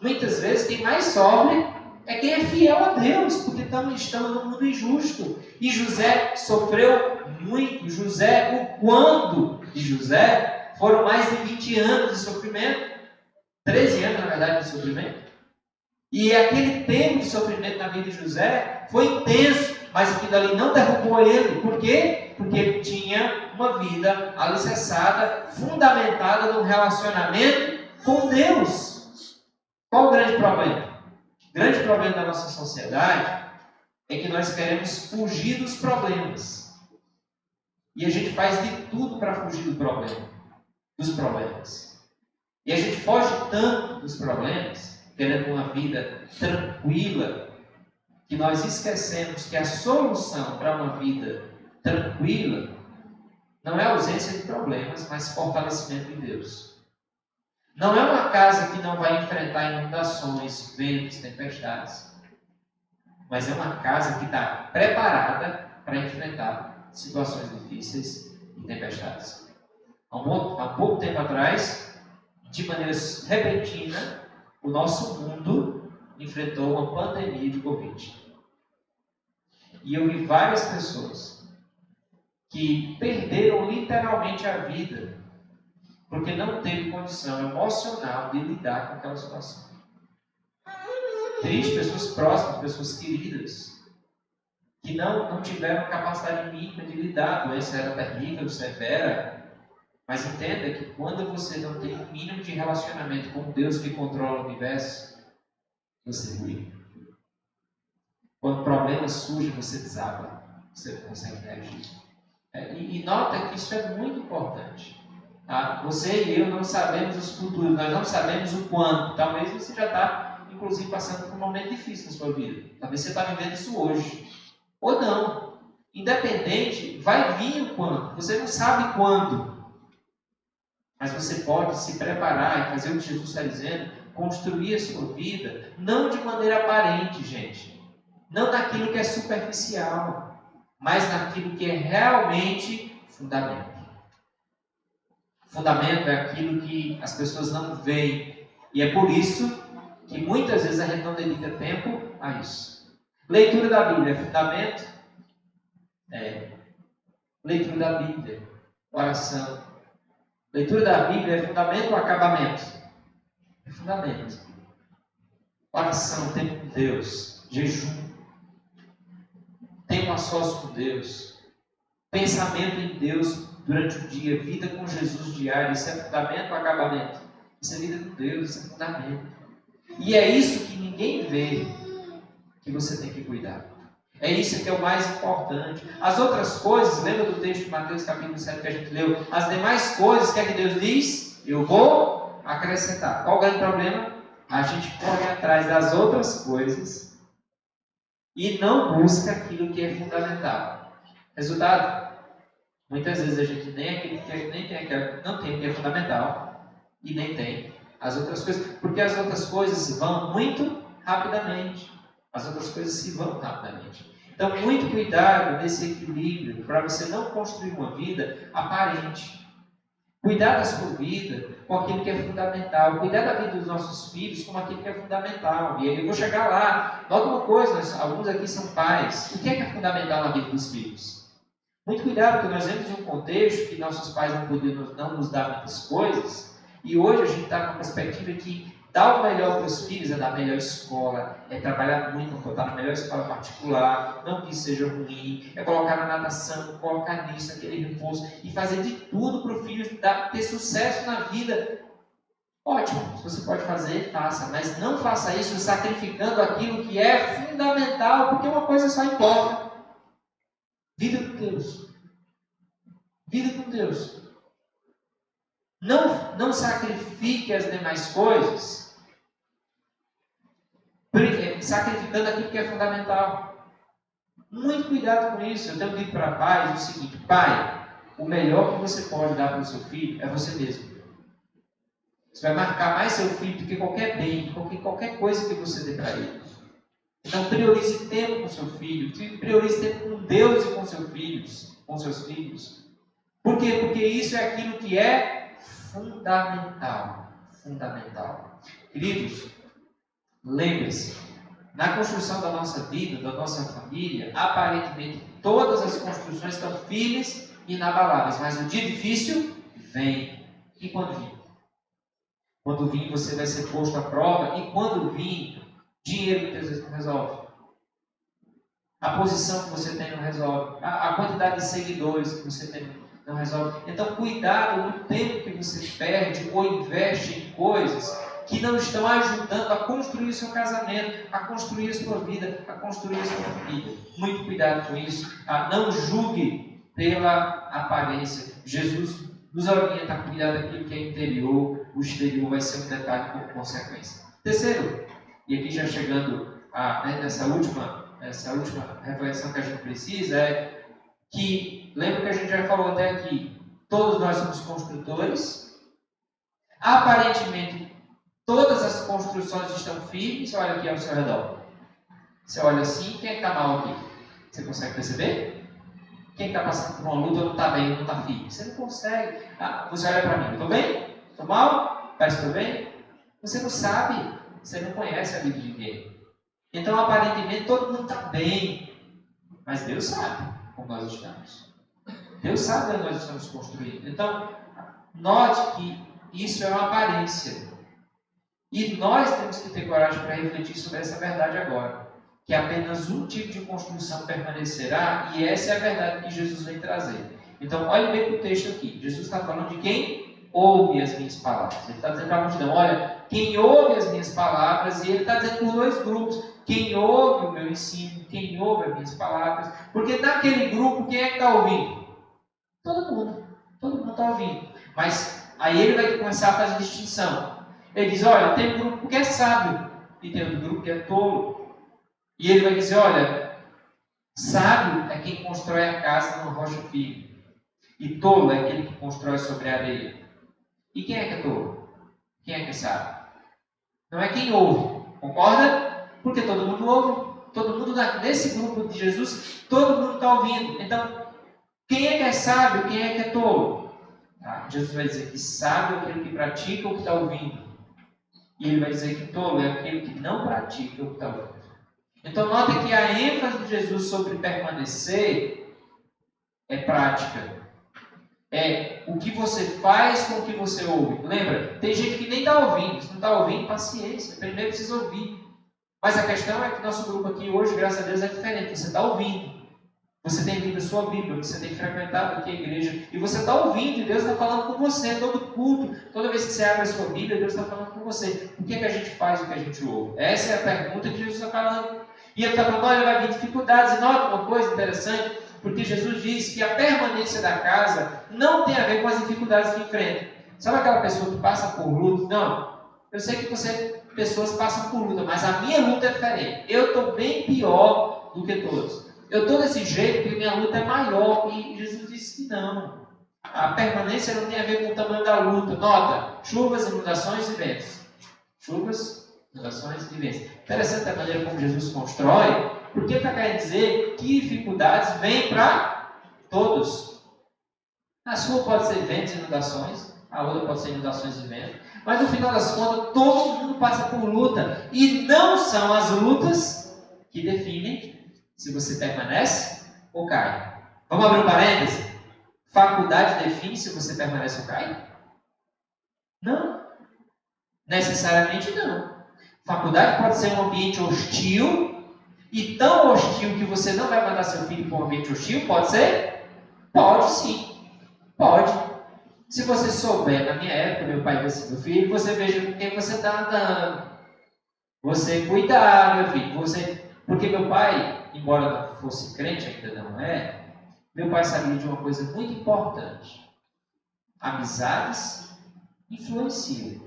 Muitas vezes quem mais sofre é quem é fiel a Deus, porque estamos num mundo injusto. E José sofreu muito. O quando de José foram mais de 20 anos de sofrimento. 13 anos, na verdade, de sofrimento. E aquele tempo de sofrimento na vida de José foi intenso, mas aquilo ali não derrubou ele. Por quê? Porque ele tinha uma vida alicerçada, fundamentada num relacionamento com Deus. Qual o grande problema? O grande problema da nossa sociedade é que nós queremos fugir dos problemas. E a gente faz de tudo para fugir do problema, dos problemas. E a gente foge tanto dos problemas, querendo uma vida tranquila, que nós esquecemos que a solução para uma vida tranquila não é ausência de problemas, mas fortalecimento de Deus. Não é uma casa que não vai enfrentar inundações, ventos, tempestades, mas é uma casa que está preparada para enfrentar situações difíceis e tempestades. Há pouco tempo atrás, de maneira repentina, o nosso mundo enfrentou uma pandemia de Covid. E eu vi várias pessoas que perderam literalmente a vida porque não teve condição emocional de lidar com aquela situação. Triste, pessoas próximas, pessoas queridas, que não tiveram capacidade mínima de lidar. A doença era terrível, severa. Mas entenda que quando você não tem um mínimo de relacionamento com Deus que controla o universo, você ruim. Quando problemas surgem, você desaba. Você não consegue reagir. E nota que isso é muito importante. Tá? Você e eu não sabemos os futuros, nós não sabemos o quando. Talvez você já está, inclusive, passando por um momento difícil na sua vida. Talvez você está vivendo isso hoje. Ou não. Independente, vai vir o quando. Você não sabe quando. Mas você pode se preparar e fazer o que Jesus está dizendo, construir a sua vida, não de maneira aparente, gente. Não naquilo que é superficial, mas naquilo que é realmente fundamento. Fundamento é aquilo que as pessoas não veem. E é por isso que muitas vezes a gente não dedica tempo a isso. Leitura da Bíblia é fundamento? Leitura da Bíblia, oração. Leitura da Bíblia é fundamento ou acabamento? É fundamento. Oração, tempo com Deus, jejum, tempo a sós com Deus, pensamento em Deus durante o dia, vida com Jesus diário, isso é fundamento ou acabamento? Isso é vida com Deus, isso é fundamento. E é isso que ninguém vê que você tem que cuidar. É isso que é o mais importante. As outras coisas, lembra do texto de Mateus capítulo 7 que a gente leu? As demais coisas, o que é que Deus diz? Eu vou acrescentar. Qual o grande problema? A gente corre atrás das outras coisas e não busca aquilo que é fundamental. Resultado? Muitas vezes a gente não tem o que é fundamental e nem tem as outras coisas, porque as outras coisas vão muito rapidamente. As outras coisas se vão rapidamente. Então, muito cuidado nesse equilíbrio para você não construir uma vida aparente. Cuidar da sua vida com aquilo que é fundamental. Cuidar da vida dos nossos filhos com aquilo que é fundamental. E aí eu vou chegar lá. Nota uma coisa, alguns aqui são pais. O que é fundamental na vida dos filhos? Muito cuidado, porque nós vemos de um contexto que nossos pais não nos dar muitas coisas. E hoje a gente está com a perspectiva que dar o melhor para os filhos é dar a melhor escola, é trabalhar muito, botar na melhor escola particular, não que isso seja ruim, é colocar na natação, colocar nisso, aquele reforço, e fazer de tudo para o filho ter sucesso na vida. Ótimo, se você pode fazer, faça, mas não faça isso sacrificando aquilo que é fundamental, porque uma coisa só importa. Vida com Deus. Vida com Deus. Não sacrifique as demais coisas sacrificando aquilo que é fundamental. Muito cuidado com isso. Eu tenho dito para pais o seguinte: pai, o melhor que você pode dar para o seu filho é você mesmo. Você vai marcar mais seu filho do que qualquer bem, qualquer coisa que você dê para ele. Então priorize tempo com seu filho, priorize tempo com Deus e com seus filhos. Por quê? Porque isso é aquilo que é fundamental. Fundamental. Queridos, lembre-se, na construção da nossa vida, da nossa família, aparentemente todas as construções estão firmes e inabaláveis, mas o dia difícil vem. E quando vir? Quando vir, você vai ser posto à prova. E quando vir, dinheiro muitas vezes não resolve. A posição que você tem não resolve. A quantidade de seguidores que você tem não resolve. Então, cuidado no tempo que você perde ou investe em coisas que não estão ajudando a construir o seu casamento, a construir a sua vida, a construir a sua família. Muito cuidado com isso. Não julgue pela aparência. Jesus nos orienta a cuidar daquilo que é interior. O exterior vai ser um detalhe como consequência. Terceiro, e aqui já chegando nessa última reflexão que a gente precisa, é que, lembra que a gente já falou até aqui, todos nós somos construtores. Aparentemente, todas as construções estão firmes. Olha aqui ao seu redor. Você olha assim, quem é que está mal aqui? Você consegue perceber? Quem está passando por uma luta não está bem, não está firme. Você não consegue. Você olha para mim, eu estou bem? Estou mal? Parece que estou bem? Você não sabe. Você não conhece a vida de ninguém. Então, aparentemente, todo mundo está bem. Mas Deus sabe como nós estamos. Deus sabe onde nós estamos construindo. Então, note que isso é uma aparência. E nós temos que ter coragem para refletir sobre essa verdade agora. Que apenas um tipo de construção permanecerá, e essa é a verdade que Jesus vem trazer. Então, olhe bem para o texto aqui. Jesus está falando de quem ouve as minhas palavras. Ele está dizendo para a multidão, olha, quem ouve as minhas palavras, e ele está dizendo por dois grupos. Quem ouve o meu ensino, quem ouve as minhas palavras. Porque naquele grupo, quem é que está ouvindo? Todo mundo. Todo mundo está ouvindo. Mas aí ele vai começar a fazer distinção. Ele diz, olha, tem um grupo que é sábio, e tem outro grupo que é tolo. E ele vai dizer, olha, sábio é quem constrói a casa numa rocha firme. E tolo é aquele que constrói sobre a areia. E quem é que é tolo? Quem é que é sábio? Não é quem ouve. Concorda? Porque todo mundo ouve. Todo mundo nesse grupo de Jesus, todo mundo está ouvindo. Então, quem é que é sábio? Quem é que é tolo? Jesus vai dizer que sábio é aquele que pratica o que está ouvindo. E ele vai dizer que tolo é aquele que não pratica o que está ouvindo. Então, nota que a ênfase de Jesus sobre permanecer é prática. É o que você faz com o que você ouve. Lembra? Tem gente que nem está ouvindo. Se não está ouvindo, paciência. Primeiro precisa ouvir. Mas a questão é que nosso grupo aqui hoje, graças a Deus, é diferente. Você está ouvindo. Você tem lido a sua Bíblia, você tem frequentado aqui a igreja, e você está ouvindo, e Deus está falando com você, todo culto, toda vez que você abre a sua Bíblia, Deus está falando com você. Por que a gente faz o que a gente ouve? Essa é a pergunta que Jesus está falando. E ele está falando, olha, vai vir dificuldades, e nota uma coisa interessante, porque Jesus diz que a permanência da casa não tem a ver com as dificuldades que enfrenta. Sabe aquela pessoa que passa por luta? Não, eu sei que pessoas passam por luta, mas a minha luta é diferente. Eu estou bem pior do que todos. Eu estou desse jeito porque minha luta é maior. E Jesus disse que não. A permanência não tem a ver com o tamanho da luta. Nota, chuvas, inundações e ventos. Chuvas, inundações e ventos. Interessante a maneira como Jesus constrói, porque está querendo dizer que dificuldades vêm para todos. A sua pode ser ventos e inundações, a outra pode ser inundações e ventos, mas no final das contas, todo mundo passa por luta. E não são as lutas que definem se você permanece ou cai. Vamos abrir um parêntese? Faculdade define se você permanece ou cai? Não. Necessariamente não. Faculdade pode ser um ambiente hostil, e tão hostil que você não vai mandar seu filho para um ambiente hostil? Pode ser? Pode sim. Pode. Se você souber, na minha época, meu pai disse, meu filho, você veja com quem você está andando. Você cuidar, meu filho. Porque meu pai, embora não fosse crente, ainda não é, meu pai sabia de uma coisa muito importante. Amizades influenciam.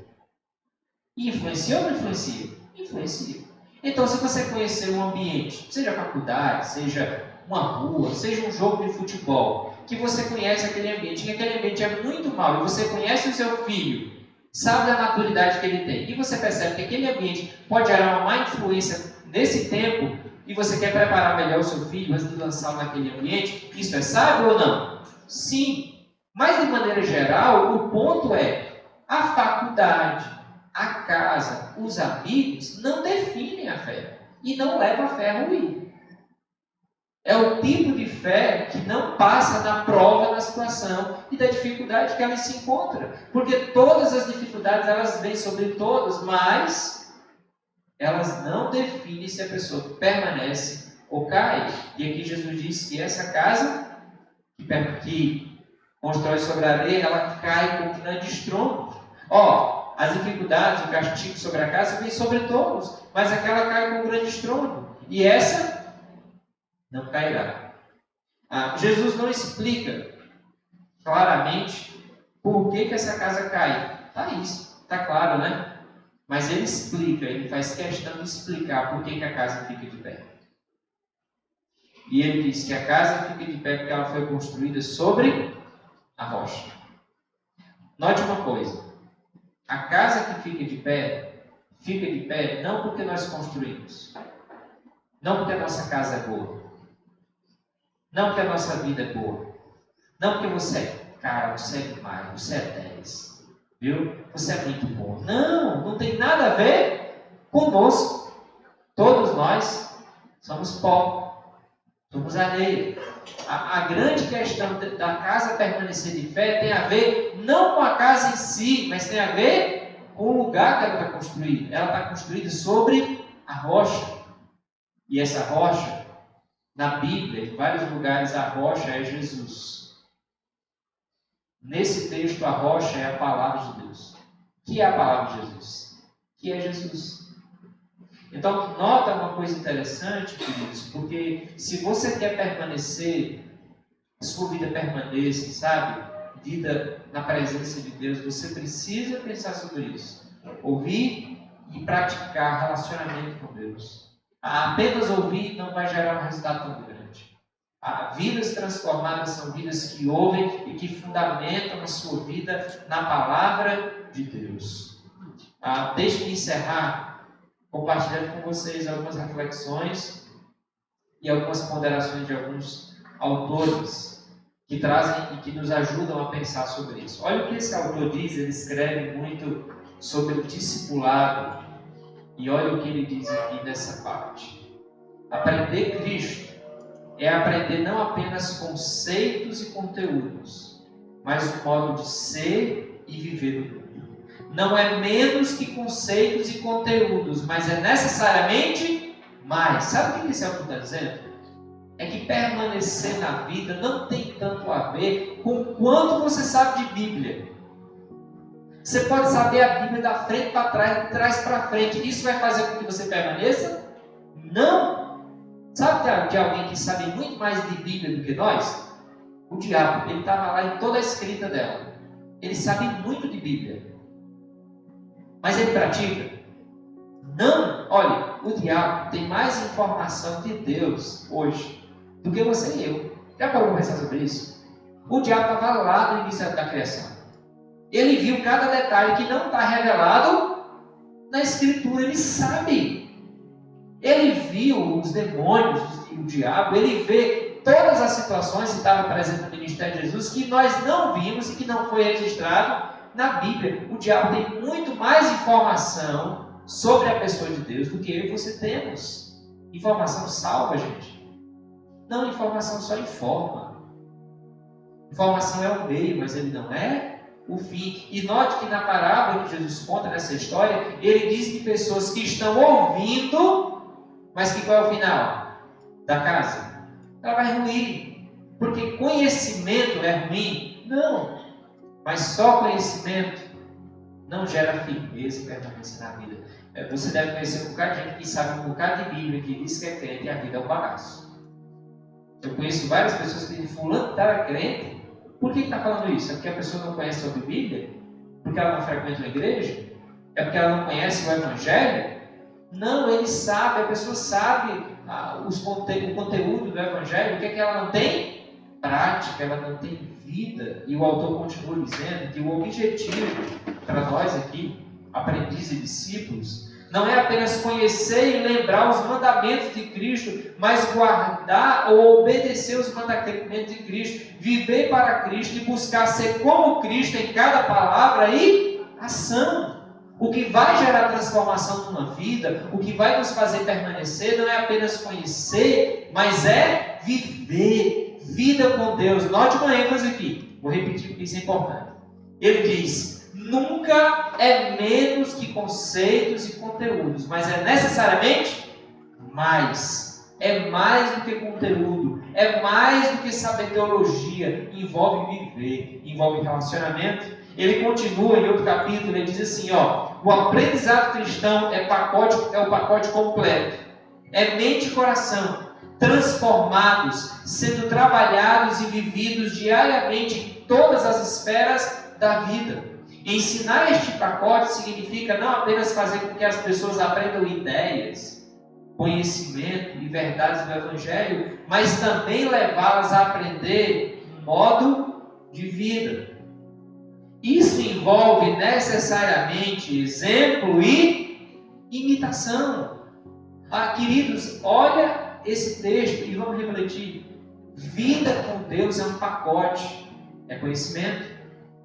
E influenciam ou não influenciam? Influenciam. Então, se você conhecer um ambiente, seja faculdade, seja uma rua, seja um jogo de futebol, que você conhece aquele ambiente, que aquele ambiente é muito mau, e você conhece o seu filho, sabe da maturidade que ele tem, e você percebe que aquele ambiente pode gerar uma má influência nesse tempo, e você quer preparar melhor o seu filho antes de lançá-lo naquele ambiente, isso é sábio ou não? Sim. Mas, de maneira geral, o ponto é a faculdade, a casa, os amigos não definem a fé e não levam a fé a ruir. É o tipo de fé que não passa na prova, na situação e da dificuldade que ela se encontra. Porque todas as dificuldades, elas vêm sobre todos, mas elas não definem se a pessoa permanece ou cai. E aqui Jesus diz que essa casa que constrói sobre a areia, ela cai com grande estrondo. As dificuldades, o castigo sobre a casa vem sobre todos, mas aquela cai com grande estrondo. E essa não cairá. Jesus não explica claramente por que essa casa cai. Está isso, está claro, né? Mas ele explica, ele faz questão de explicar por que a casa fica de pé. E ele diz que a casa fica de pé porque ela foi construída sobre a rocha. Note uma coisa: a casa que fica de pé não porque nós construímos, não porque a nossa casa é boa, não porque a nossa vida é boa, não porque você é demais, você é 10, viu? Você é muito bom. Não tem nada a ver conosco. Todos nós somos pó, somos areia. A grande questão da casa permanecer de pé tem a ver não com a casa em si, mas tem a ver com o lugar que ela está construída. Ela está construída sobre a rocha. E essa rocha, na Bíblia, em vários lugares, a rocha é Jesus. Nesse texto, a rocha é a palavra de Deus. O que é a palavra de Jesus? Que é Jesus. Então, nota uma coisa interessante, queridos, porque se você quer permanecer, sua vida permaneça, sabe? Vida na presença de Deus, você precisa pensar sobre isso. Ouvir e praticar relacionamento com Deus. Apenas ouvir não vai gerar um resultado tão grande. Vidas transformadas são vidas que ouvem e que fundamentam a sua vida na palavra de Deus. Deixe-me encerrar compartilhando com vocês algumas reflexões e algumas ponderações de alguns autores que trazem e que nos ajudam a pensar sobre isso. Olha o que esse autor diz, ele escreve muito sobre o discipulado. E olha o que ele diz aqui nessa parte. Aprender Cristo é aprender não apenas conceitos e conteúdos, mas o modo de ser e viver no mundo. Não é menos que conceitos e conteúdos, mas é necessariamente mais. Sabe o que esse autor está dizendo? É que permanecer na vida não tem tanto a ver com quanto você sabe de Bíblia. Você pode saber a Bíblia da frente para trás, de trás para frente. Isso vai fazer com que você permaneça? Não. Sabe de alguém que sabe muito mais de Bíblia do que nós? O diabo. Ele estava lá em toda a escrita dela. Ele sabe muito de Bíblia. Mas ele pratica? Não. Olha, o diabo tem mais informação de Deus hoje do que você e eu. Já parou para pensar sobre isso? O diabo estava lá no início da criação. Ele viu cada detalhe que não está revelado na Escritura. Ele sabe. Ele viu os demônios e o diabo. Ele vê todas as situações que estavam presentes no ministério de Jesus que nós não vimos e que não foi registrado na Bíblia. O diabo tem muito mais informação sobre a pessoa de Deus do que eu e você temos. Informação salva, gente. Não, informação só informa. Informação é o meio, mas ele não é o fim. E note que na parábola que Jesus conta nessa história, ele diz de pessoas que estão ouvindo, mas que qual é o final da casa? Ela vai ruir. Porque conhecimento é ruim? Não. Mas só conhecimento não gera firmeza e permanência na vida. Você deve conhecer um bocado de gente que sabe um bocado de Bíblia, que diz que é crente e a vida é um bagaço. Eu conheço várias pessoas que dizem, fulano estava crente. Por que está falando isso? É porque a pessoa não conhece sobre Bíblia? Porque ela não frequenta uma igreja? É porque ela não conhece o Evangelho? Não, ele sabe, a pessoa sabe o conteúdo do Evangelho. O que é que ela não tem? Prática, ela não tem vida. E o autor continua dizendo que o objetivo para nós aqui, aprendizes e discípulos, não é apenas conhecer e lembrar os mandamentos de Cristo, mas guardar ou obedecer os mandamentos de Cristo, viver para Cristo e buscar ser como Cristo em cada palavra e ação. O que vai gerar transformação numa vida, o que vai nos fazer permanecer, não é apenas conhecer, mas é viver vida com Deus. Note uma ênfase aqui. Vou repetir porque isso é importante. Ele diz: nunca é menos que conceitos e conteúdos, mas é necessariamente mais. É mais do que conteúdo, é mais do que saber teologia, envolve viver, envolve relacionamento. Ele continua em outro capítulo, ele diz assim, o aprendizado cristão é o pacote completo. É mente e coração, transformados, sendo trabalhados e vividos diariamente em todas as esferas da vida. Ensinar este pacote significa não apenas fazer com que as pessoas aprendam ideias, conhecimento e verdades do Evangelho, mas também levá-las a aprender um modo de vida. Isso envolve necessariamente exemplo e imitação. Queridos, olha esse texto e vamos refletir. Vida com Deus é um pacote. É conhecimento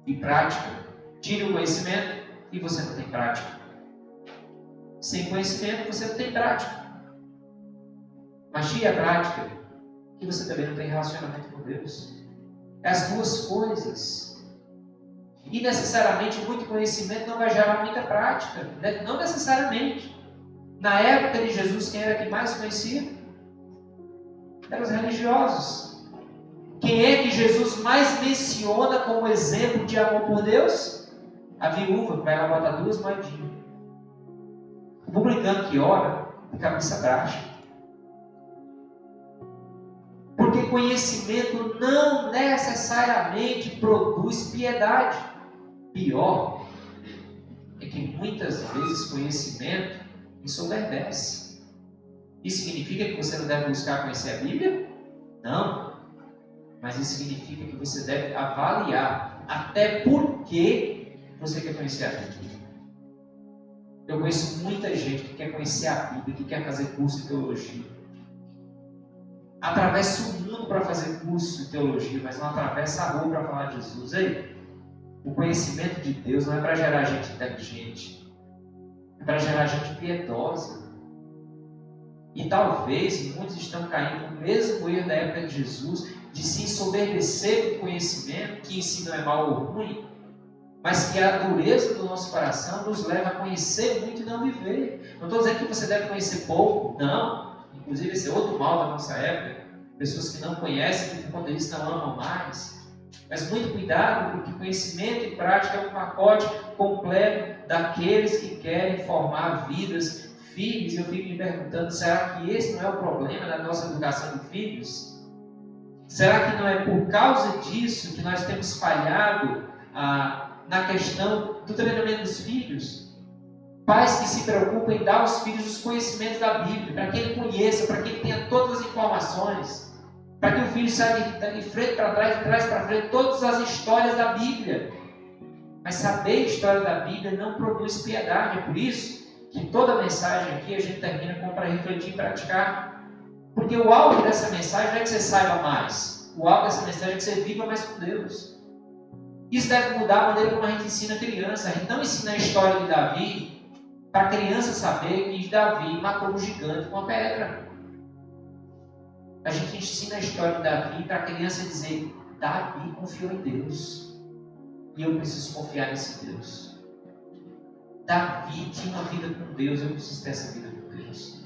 e prática. Tire o conhecimento e você não tem prática. Sem conhecimento você não tem prática. Mas tire a prática e você também não tem relacionamento com Deus. É as duas coisas. E necessariamente muito conhecimento não vai gerar muita prática. Não necessariamente. Na época de Jesus, quem era que mais conhecia? Eram os religiosos. Quem é que Jesus mais menciona como exemplo de amor por Deus? A viúva, que vai lá botar 2 moedinhas. O publicano que ora, de cabeça baixa. Porque conhecimento não necessariamente produz piedade. Pior é que muitas vezes conhecimento ensurdece. Isso significa que você não deve buscar conhecer a Bíblia? Não. Mas isso significa que você deve avaliar até por que você quer conhecer a Bíblia. Eu conheço muita gente que quer conhecer a Bíblia, que quer fazer curso de teologia. Atravessa o mundo para fazer curso de teologia, mas não atravessa a rua para falar de Jesus. Ei, o conhecimento de Deus não é para gerar gente inteligente, é para gerar gente piedosa. E talvez muitos estão caindo no mesmo erro da época de Jesus, de se ensoberbecer com conhecimento, que em si não é mal ou ruim, mas que a dureza do nosso coração nos leva a conhecer muito e não viver. Não estou dizendo que você deve conhecer pouco, não. Inclusive esse é outro mal da nossa época, pessoas que não conhecem, que por conta disso não amam mais. Mas muito cuidado, porque conhecimento e prática é um pacote completo daqueles que querem formar vidas firmes. Eu fico me perguntando, será que esse não é o problema da nossa educação de filhos? Será que não é por causa disso que nós temos falhado na questão do treinamento dos filhos? Pais que se preocupam em dar aos filhos os conhecimentos da Bíblia, para que ele conheça, para que ele tenha todas as informações, para que o filho saia de frente para trás, de trás para frente, todas as histórias da Bíblia. Mas saber a história da Bíblia não produz piedade. É por isso que toda mensagem aqui a gente termina com para refletir e praticar. Porque o alvo dessa mensagem não é que você saiba mais. O alvo dessa mensagem é que você viva mais com Deus. Isso deve mudar a maneira como a gente ensina a criança. A gente não ensina a história de Davi para a criança saber que Davi matou um gigante com uma pedra. A gente ensina a história de Davi para a criança dizer: Davi confiou em Deus e eu preciso confiar nesse Deus. Davi tinha uma vida com Deus, eu preciso ter essa vida com Deus.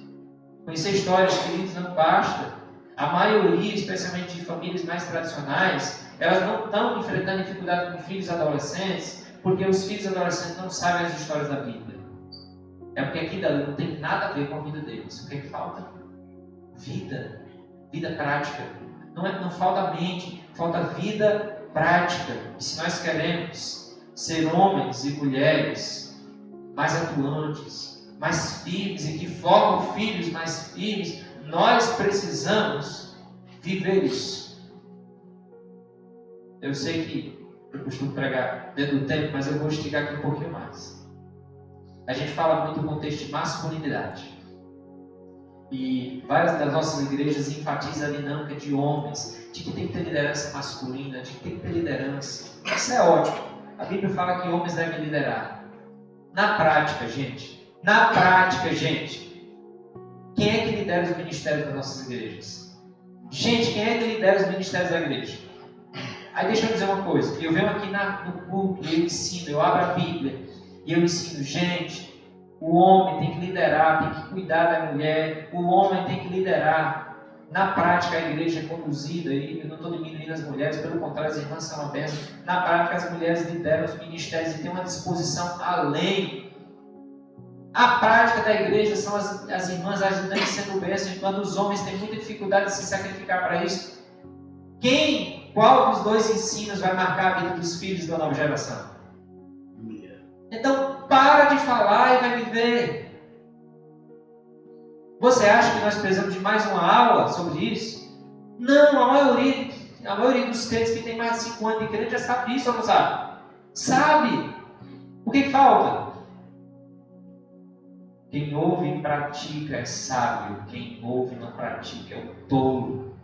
Conhecer histórias, queridos, não basta. A maioria, especialmente de famílias mais tradicionais, elas não estão enfrentando dificuldade com filhos adolescentes porque os filhos adolescentes não sabem as histórias da Bíblia. É porque aquilo ali não tem nada a ver com a vida deles. O que é que falta? Vida. Vida prática. Não falta mente, falta vida prática. E se nós queremos ser homens e mulheres mais atuantes, mais firmes e que formam filhos mais firmes, nós precisamos viver isso. Eu sei que eu costumo pregar dentro do tempo, mas eu vou esticar aqui um pouquinho mais. A gente fala muito do contexto de masculinidade. E várias das nossas igrejas enfatizam a dinâmica de homens, de que tem que ter liderança masculina, de que tem que ter liderança. Isso é ótimo. A Bíblia fala que homens devem liderar. Na prática, gente, quem é que lidera os ministérios das nossas igrejas? Gente, quem é que lidera os ministérios da igreja? Aí deixa eu dizer uma coisa. Eu venho aqui no culto, eu ensino, eu abro a Bíblia e eu ensino, gente, o homem tem que liderar, tem que cuidar da mulher, o homem tem que liderar. Na prática, a igreja é conduzida, e eu não estou diminuindo as mulheres, pelo contrário, as irmãs são uma bênção. Na prática, as mulheres lideram os ministérios e têm uma disposição além. A prática da igreja são as irmãs ajudando e sendo bênção, enquanto os homens têm muita dificuldade de se sacrificar para isso. Qual dos dois ensinos vai marcar a vida dos filhos da nova geração? Então, para de falar e vai viver. Você acha que nós precisamos de mais uma aula sobre isso? Não, a maioria dos crentes que tem mais de 5 anos de crente já sabe disso, ou não sabe? Sabe. O que falta? Quem ouve e pratica é sábio. Quem ouve e não pratica é o tolo.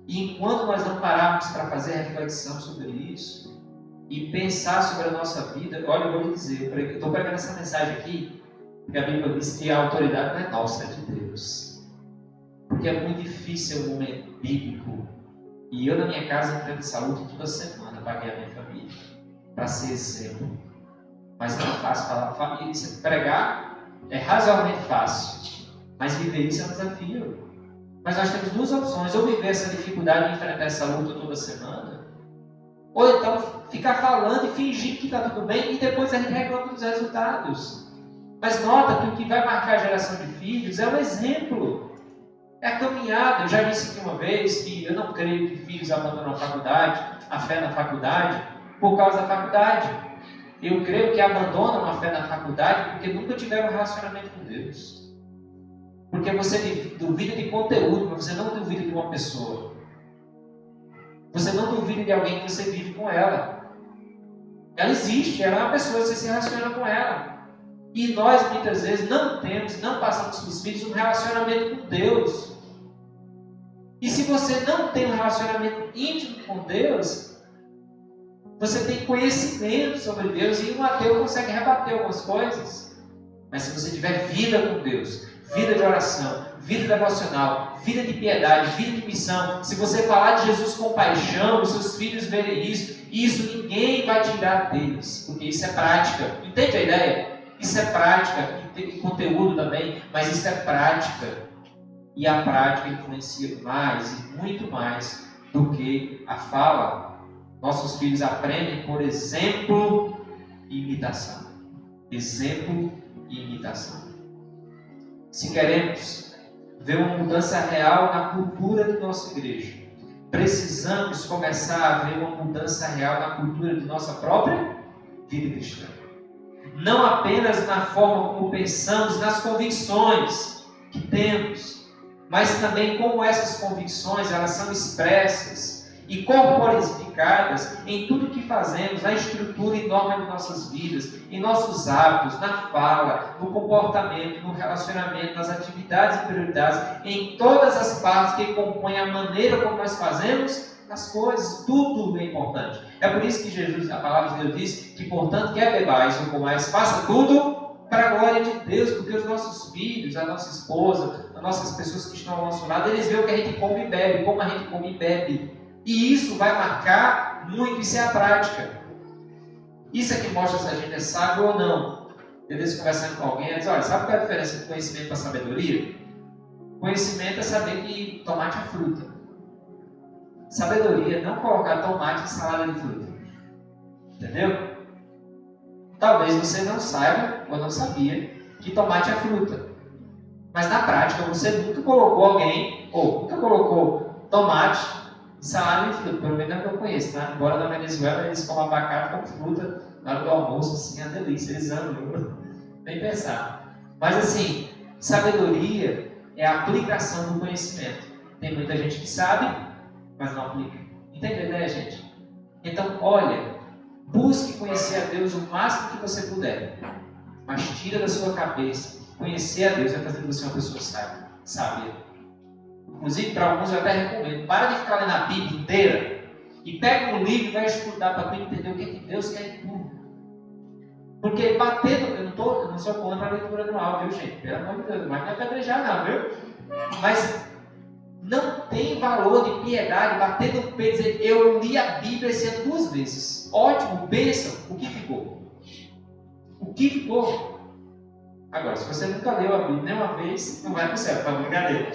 E enquanto nós não pararmos para fazer reflexão sobre isso e pensar sobre a nossa vida, olha, eu vou lhe dizer, eu estou pregando essa mensagem aqui, porque a Bíblia diz que a autoridade não é nossa, é de Deus. Porque é muito difícil o momento bíblico. E eu, na minha casa, enfrento essa luta toda semana para guiar a minha família, para ser exemplo. Mas não é fácil falar para a família. Pregar é razoavelmente fácil, mas viver isso é um desafio. Mas nós temos duas opções: ou viver essa dificuldade de enfrentar essa luta toda semana, ou então ficar falando e fingir que está tudo bem e depois a gente reclama dos resultados. Mas nota que o que vai marcar a geração de filhos é o exemplo, é a caminhada. Eu já disse aqui uma vez que eu não creio que filhos abandonam a faculdade, a fé na faculdade, por causa da faculdade. Eu creio que abandonam a fé na faculdade porque nunca tiveram um relacionamento com Deus. Porque você duvida de conteúdo, mas você não duvida de uma pessoa. Você não duvida de alguém que você vive com ela. Ela existe, ela é uma pessoa, você se relaciona com ela. E nós muitas vezes não passamos para os filhos um relacionamento com Deus. E se você não tem um relacionamento íntimo com Deus, você tem conhecimento sobre Deus e um ateu consegue rebater algumas coisas. Mas se você tiver vida com Deus, vida de oração, vida devocional, vida de piedade, vida de missão, se você falar de Jesus com paixão, os seus filhos verem isso ninguém vai tirar deles, porque isso é prática. Entende a ideia? Isso é prática, e tem conteúdo também, mas isso é prática. E a prática influencia mais e muito mais do que a fala. Nossos filhos aprendem por exemplo e imitação. Exemplo e imitação. Se queremos ver uma mudança real na cultura de nossa igreja, precisamos começar a ver uma mudança real na cultura de nossa própria vida cristã. Não apenas na forma como pensamos, nas convicções que temos, mas também como essas convicções elas são expressas e corporificadas em tudo que fazemos, na estrutura e norma de nossas vidas, em nossos hábitos, na fala, no comportamento, no relacionamento, nas atividades e prioridades, em todas as partes que compõem a maneira como nós fazemos as coisas. Tudo é importante. É por isso que Jesus, a palavra de Deus diz que, portanto, quer bebais ou comais, faça tudo para a glória de Deus, porque os nossos filhos, a nossa esposa, as nossas pessoas que estão ao nosso lado, eles veem o que a gente come e bebe, como a gente come e bebe. E isso vai marcar muito, isso é a prática. Isso é que mostra se a gente é sábio ou não. Às vezes conversando com alguém, diz: olha, sabe qual é a diferença de conhecimento para sabedoria? Conhecimento é saber que tomate é fruta. Sabedoria é não colocar tomate em salada de fruta. Entendeu? Talvez você não saiba ou não sabia que tomate é fruta. Mas na prática você nunca colocou alguém, ou nunca colocou tomate salada de fruta, pelo menos é o que eu conheço, tá? Embora na Venezuela eles comem abacate como fruta na hora do almoço, assim, é uma delícia, eles amam, nem pensar. Mas assim, sabedoria é a aplicação do conhecimento. Tem muita gente que sabe, mas não aplica. Entende a ideia, gente? Então, olha, busque conhecer a Deus o máximo que você puder, mas tira da sua cabeça, conhecer a Deus vai fazer de você uma pessoa sábia. Inclusive, para alguns eu até recomendo, para de ficar lendo a Bíblia inteira e pega um livro e vai estudar para tu entender o que Deus quer de tu. Porque eu não sou contra a leitura anual, viu, gente? Pelo amor de Deus, não vai me apedrejar não, viu? Mas não tem valor de piedade, bater no peito e dizer, eu li a Bíblia esse ano 2 vezes. Ótimo, bênção. O que ficou? O que ficou? Agora, se você nunca leu a Bíblia nenhuma vez, não vai para o céu, tá brincadeira.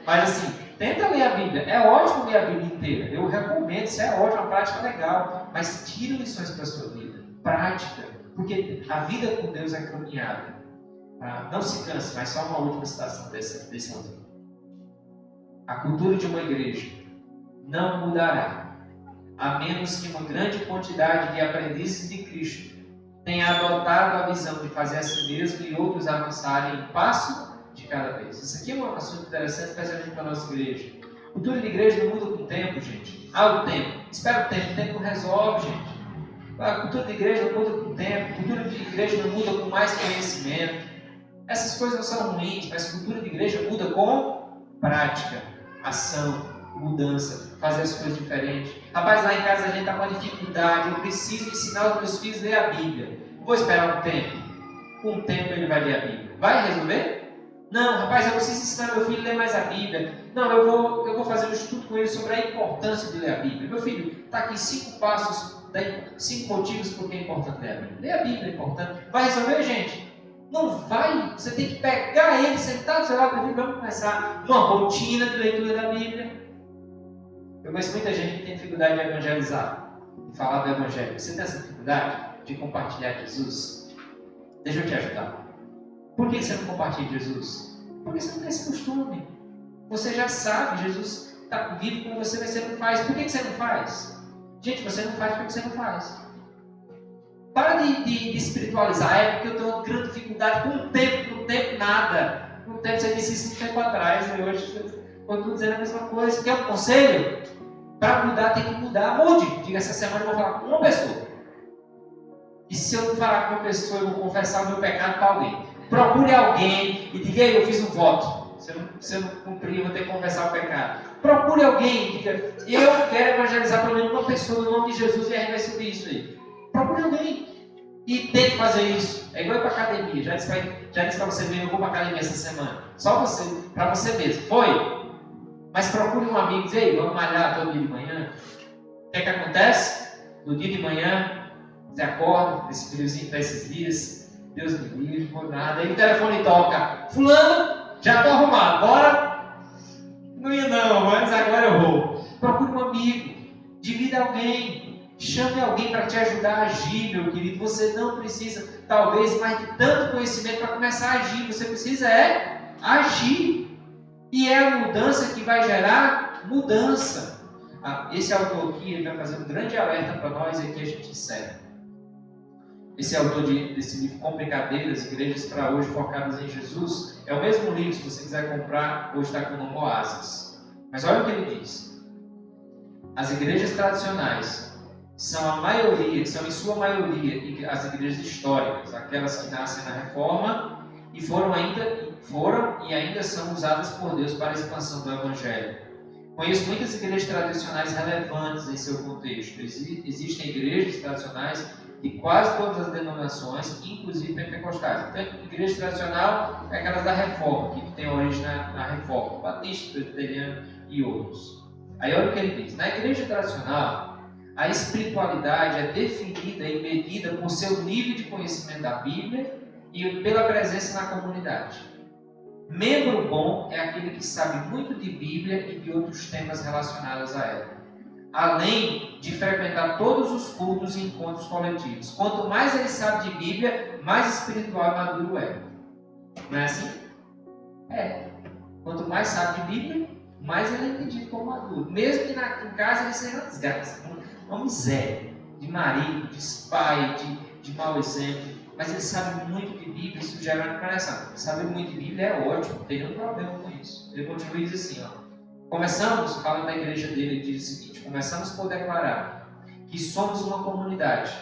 Mas assim, tenta ler a Bíblia. É ótimo ler a Bíblia inteira. Eu recomendo, isso é ótimo, é uma prática legal. Mas tira lições para a sua vida. Prática. Porque a vida com Deus é caminhada. Não se canse, mas só uma última citação desse autor. A cultura de uma igreja não mudará, a menos que uma grande quantidade de aprendizes de Cristo tenha adotado a visão de fazer a si mesmo e outros avançarem um passo de cada vez. Isso aqui é um assunto interessante, especialmente para a nossa igreja. A cultura de igreja não muda com o tempo, gente. O tempo. Espera o tempo não resolve, gente. A cultura de igreja não muda com o tempo, a cultura de igreja não muda com mais conhecimento. Essas coisas não são ruins, mas a cultura de igreja muda com prática, ação, mudança, fazer as coisas diferentes. Rapaz, lá em casa a gente está com uma dificuldade, eu preciso ensinar os meus filhos a ler a Bíblia. Vou esperar um tempo. Com o tempo ele vai ler a Bíblia. Vai resolver? Não, rapaz, eu preciso ensinar meu filho a ler mais a Bíblia. Não, eu vou fazer um estudo com ele sobre a importância de ler a Bíblia. Meu filho, está aqui 5 passos, 5 motivos por que é importante ler a Bíblia. Ler a Bíblia é importante. Vai resolver, gente? Não vai. Você tem que pegar ele, sentar do seu lado da Bíblia, vamos começar uma rotina de leitura da Bíblia. Eu conheço muita gente que tem dificuldade de evangelizar, de falar do Evangelho. Você tem essa dificuldade de compartilhar Jesus? Deixa eu te ajudar. Por que você não compartilha Jesus? Porque você não tem esse costume. Você já sabe, Jesus está vivo com você, mas você não faz. Por que você não faz? Gente, você não faz porque você não faz. Para de espiritualizar, porque eu tenho uma grande dificuldade com o tempo nada. Com o tempo você disse isso um tempo atrás, e hoje eu estou dizendo a mesma coisa. Quer um conselho? Para mudar tem que mudar. Mude. Diga, essa semana eu vou falar com uma pessoa. E se eu não falar com uma pessoa, eu vou confessar o meu pecado para alguém. Procure alguém e diga, eu fiz um voto. Se eu não cumprir, eu vou ter que confessar o pecado. Procure alguém e diga, eu quero evangelizar pelo menos uma pessoa no nome de Jesus e a gente vai subir isso aí. Procure alguém e tente fazer isso. É igual ir para a academia. Já disse para você mesmo, eu vou para a academia essa semana. Só você, para você mesmo. Foi? Mas procure um amigo e diz, ei, vamos malhar todo dia de manhã. O que é que acontece? No dia de manhã, você acorda, nesse friozinho para esses dias, Deus me livre, por nada. Aí o telefone toca. Fulano, já estou arrumado, bora? Não ia não, mas agora eu vou. Procure um amigo, divida alguém. Chame alguém para te ajudar a agir, meu querido. Você não precisa, talvez, mais de tanto conhecimento para começar a agir. Você precisa agir. E é a mudança que vai gerar mudança. Esse autor aqui, ele vai fazer um grande alerta para nós e aqui a gente encerra. Esse autor desse livro Complicadeiras, Igrejas para Hoje Focadas em Jesus, é o mesmo livro, se você quiser comprar, hoje está com o nome Oásis. Mas olha o que ele diz. As igrejas tradicionais são a maioria, são em sua maioria as igrejas históricas, aquelas que nascem na Reforma e foram e ainda são usadas por Deus para a expansão do Evangelho. Conheço muitas igrejas tradicionais relevantes em seu contexto. Existem igrejas tradicionais de quase todas as denominações, inclusive pentecostais. Então, igreja tradicional é aquelas da Reforma, que tem origem na Reforma, Batista, Presbiteriano e outros. Aí olha o que ele diz. Na igreja tradicional, a espiritualidade é definida e medida por seu nível de conhecimento da Bíblia e pela presença na comunidade. Membro bom é aquele que sabe muito de Bíblia e de outros temas relacionados a ela, além de frequentar todos os cultos e encontros coletivos. Quanto mais ele sabe de Bíblia, mais espiritual e maduro é. Não é assim? É. Quanto mais sabe de Bíblia, mais ele é entendido como maduro. Mesmo que em casa ele seja uma desgraça, uma miséria, de marido, de pai, de mau exemplo. Mas ele sabe muito de Bíblia, isso gera uma comparação. Saber muito de Bíblia é ótimo, não tem nenhum problema com isso. Ele continua e diz assim, começamos, falando da igreja dele, ele diz o seguinte, começamos por declarar que somos uma comunidade.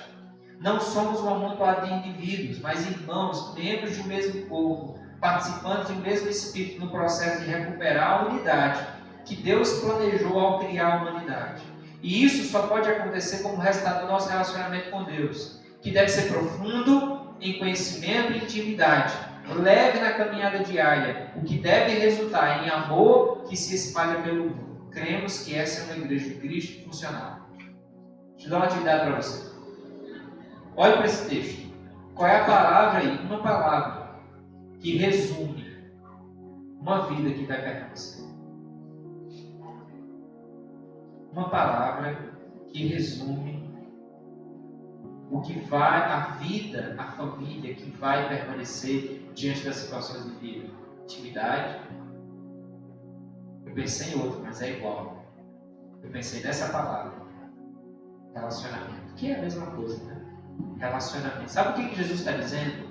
Não somos um amontoado de indivíduos, mas irmãos, membros de um mesmo corpo, participantes de um mesmo espírito no processo de recuperar a unidade que Deus planejou ao criar a humanidade. E isso só pode acontecer como resultado do nosso relacionamento com Deus, que deve ser profundo em conhecimento e intimidade, leve na caminhada diária, o que deve resultar em amor que se espalha pelo mundo. Cremos que essa é uma igreja de Cristo funcional. Deixa eu dar uma atividade para você. Olhe para esse texto. Qual é a palavra aí? Uma palavra que resume uma vida que vai permanecer. Uma palavra que resume o que vai, a vida, a família que vai permanecer diante das situações de vida. Intimidade. Eu pensei em outra, mas é igual. Eu pensei nessa palavra. Relacionamento. Que é a mesma coisa, né? Relacionamento. Sabe o que Jesus está dizendo?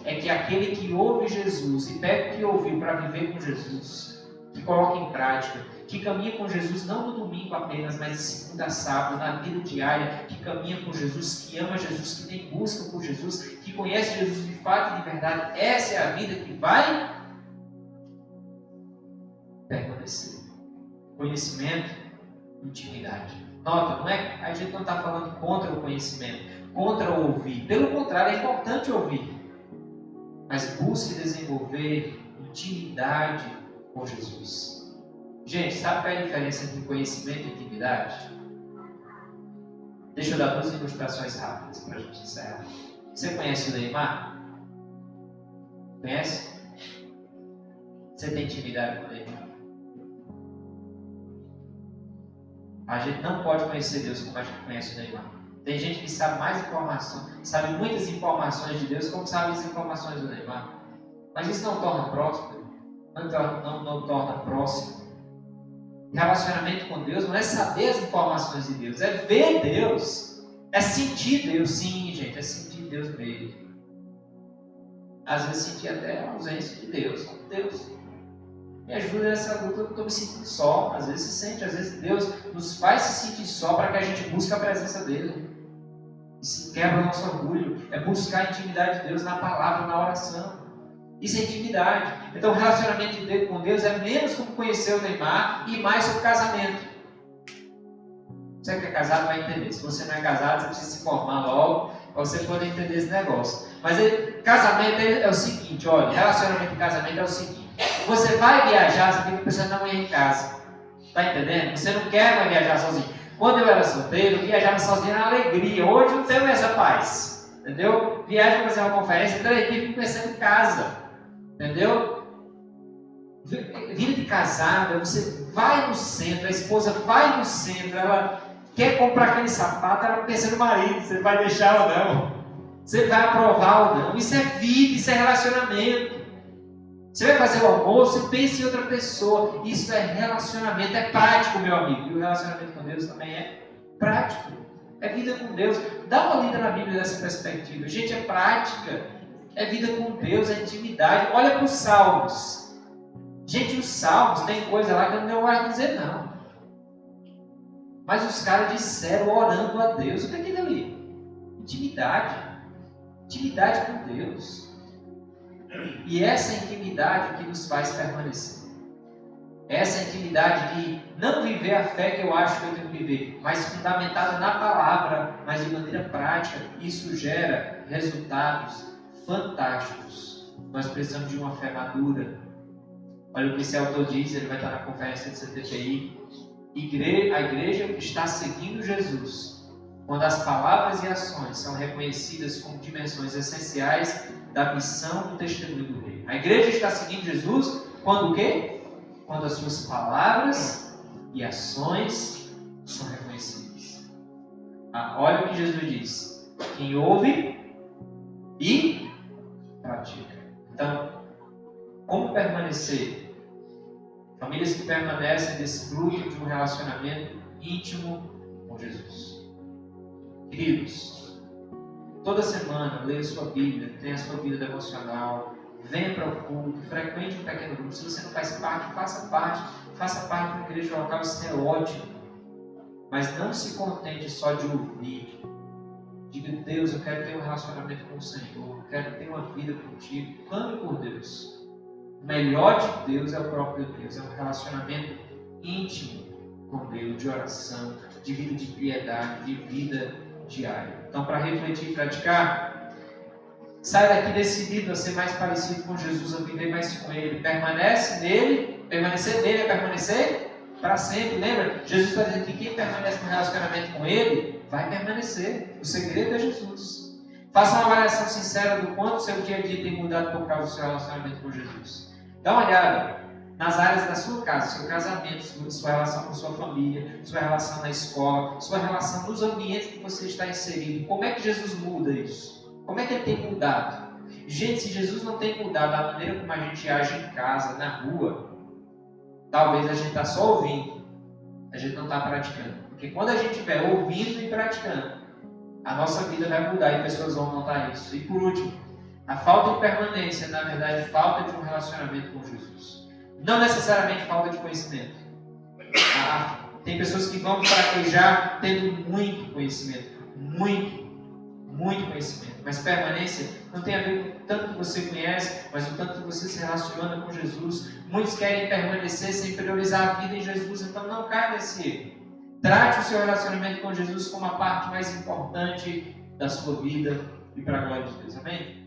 É que aquele que ouve Jesus e pega o que ouviu para viver com Jesus, que coloca em prática, que caminha com Jesus não no domingo apenas, mas de segunda a sábado, na vida diária, que caminha com Jesus, que ama Jesus, que tem busca por Jesus, que conhece Jesus de fato e de verdade, essa é a vida que vai permanecer. Conhecimento, intimidade. Nota, não é? A gente não está falando contra o conhecimento, contra o ouvir. Pelo contrário, é importante ouvir. Mas busque desenvolver intimidade com Jesus. Gente, sabe qual é a diferença entre conhecimento e intimidade? Deixa eu dar 2 ilustrações rápidas para a gente encerrar. Você conhece o Neymar? Conhece? Você tem intimidade com o Neymar? A gente não pode conhecer Deus como a gente conhece o Neymar. Tem gente que sabe mais informações, sabe muitas informações de Deus, como sabe as informações do Neymar. Mas isso não torna próspero, não torna próximo. Relacionamento com Deus não é saber as informações de Deus, é ver Deus, é sentir Deus. Sim, gente, é sentir Deus mesmo. Às vezes sentir até a ausência de Deus. Deus, me ajuda nessa luta, eu estou me sentindo só. Às vezes se sente, às vezes Deus nos faz se sentir só para que a gente busque a presença dEle. Isso quebra o nosso orgulho. É buscar a intimidade de Deus na palavra, na oração. Isso é intimidade. Então o relacionamento com Deus é menos como conhecer o Neymar e mais sobre casamento. Você que é casado vai entender. Se você não é casado, você precisa se formar logo para você poder entender esse negócio. Mas casamento é o seguinte, olha, relacionamento e casamento é o seguinte. Você vai viajar, você fica pensando na mulher em casa. Está entendendo? Você não quer mais viajar sozinho. Quando eu era solteiro, eu viajava sozinho na alegria. Hoje eu não tenho essa paz. Entendeu? Viajo para fazer uma conferência, 3 dias, fico pensando em casa. Entendeu? Vida de casada, você vai no centro, a esposa vai no centro, ela quer comprar aquele sapato, ela pensa no marido, você vai deixar ou não. Você vai aprovar ou não. Isso é vida, isso é relacionamento. Você vai fazer o almoço, você pensa em outra pessoa. Isso é relacionamento, é prático, meu amigo. E o relacionamento com Deus também é prático. É vida com Deus. Dá uma lida na Bíblia dessa perspectiva. Gente, é prática. É vida com Deus, é intimidade. Olha para os Salmos. Gente, os Salmos tem coisa lá que eu não tenho mais a dizer, não. Mas os caras disseram orando a Deus. O que é aquilo ali? Intimidade. Intimidade com Deus. E essa intimidade que nos faz permanecer. Essa intimidade de não viver a fé que eu acho que eu tenho que viver, mas fundamentada na palavra, mas de maneira prática. Isso gera resultados fantásticos. Nós precisamos de uma fé madura. Olha o que esse autor diz, ele vai estar na conferência do CTPI. A igreja está seguindo Jesus quando as palavras e ações são reconhecidas como dimensões essenciais da missão do testemunho do Rei. A igreja está seguindo Jesus quando o quê? Quando as suas palavras e ações são reconhecidas. Olha o que Jesus diz. Quem ouve e pratica. Então, como permanecer? Famílias que permanecem desfrutam de um relacionamento íntimo com Jesus. Queridos, toda semana leia sua Bíblia, tenha a sua vida devocional, venha para o culto, frequente um pequeno grupo. Se você não faz parte, faça parte de uma igreja local, isso é ótimo. Mas não se contente só de ouvir. Diga, Deus, eu quero ter um relacionamento com o Senhor, eu quero ter uma vida contigo. Clame por Deus. O melhor de Deus é o próprio Deus, é um relacionamento íntimo com Deus, de oração, de vida de piedade, de vida diária. Então, para refletir e praticar, sai daqui decidido a ser mais parecido com Jesus, a viver mais com Ele. Permanece nele, permanecer nele é permanecer para sempre. Lembra? Jesus está dizendo que quem permanece no relacionamento com Ele vai permanecer. O segredo é Jesus. Faça uma avaliação sincera do quanto seu dia a dia tem mudado por causa do seu relacionamento com Jesus. Dá uma olhada nas áreas da sua casa, seu casamento, sua relação com sua família, sua relação na escola, sua relação nos ambientes que você está inserido. Como é que Jesus muda isso? Como é que Ele tem mudado? Gente, se Jesus não tem mudado a maneira como a gente age em casa, na rua, talvez a gente está só ouvindo, a gente não está praticando. Porque quando a gente estiver ouvindo e praticando, a nossa vida vai mudar e pessoas vão notar isso. E por último, a falta de permanência, na verdade, falta de um relacionamento com Jesus. Não necessariamente falta de conhecimento. Tem pessoas que vão fraquejar tendo muito conhecimento. Muito conhecimento. Mas permanência não tem a ver com o tanto que você conhece, mas o tanto que você se relaciona com Jesus. Muitos querem permanecer sem priorizar a vida em Jesus, então não caia nesse erro. Trate o seu relacionamento com Jesus como a parte mais importante da sua vida e para a glória de Deus. Amém?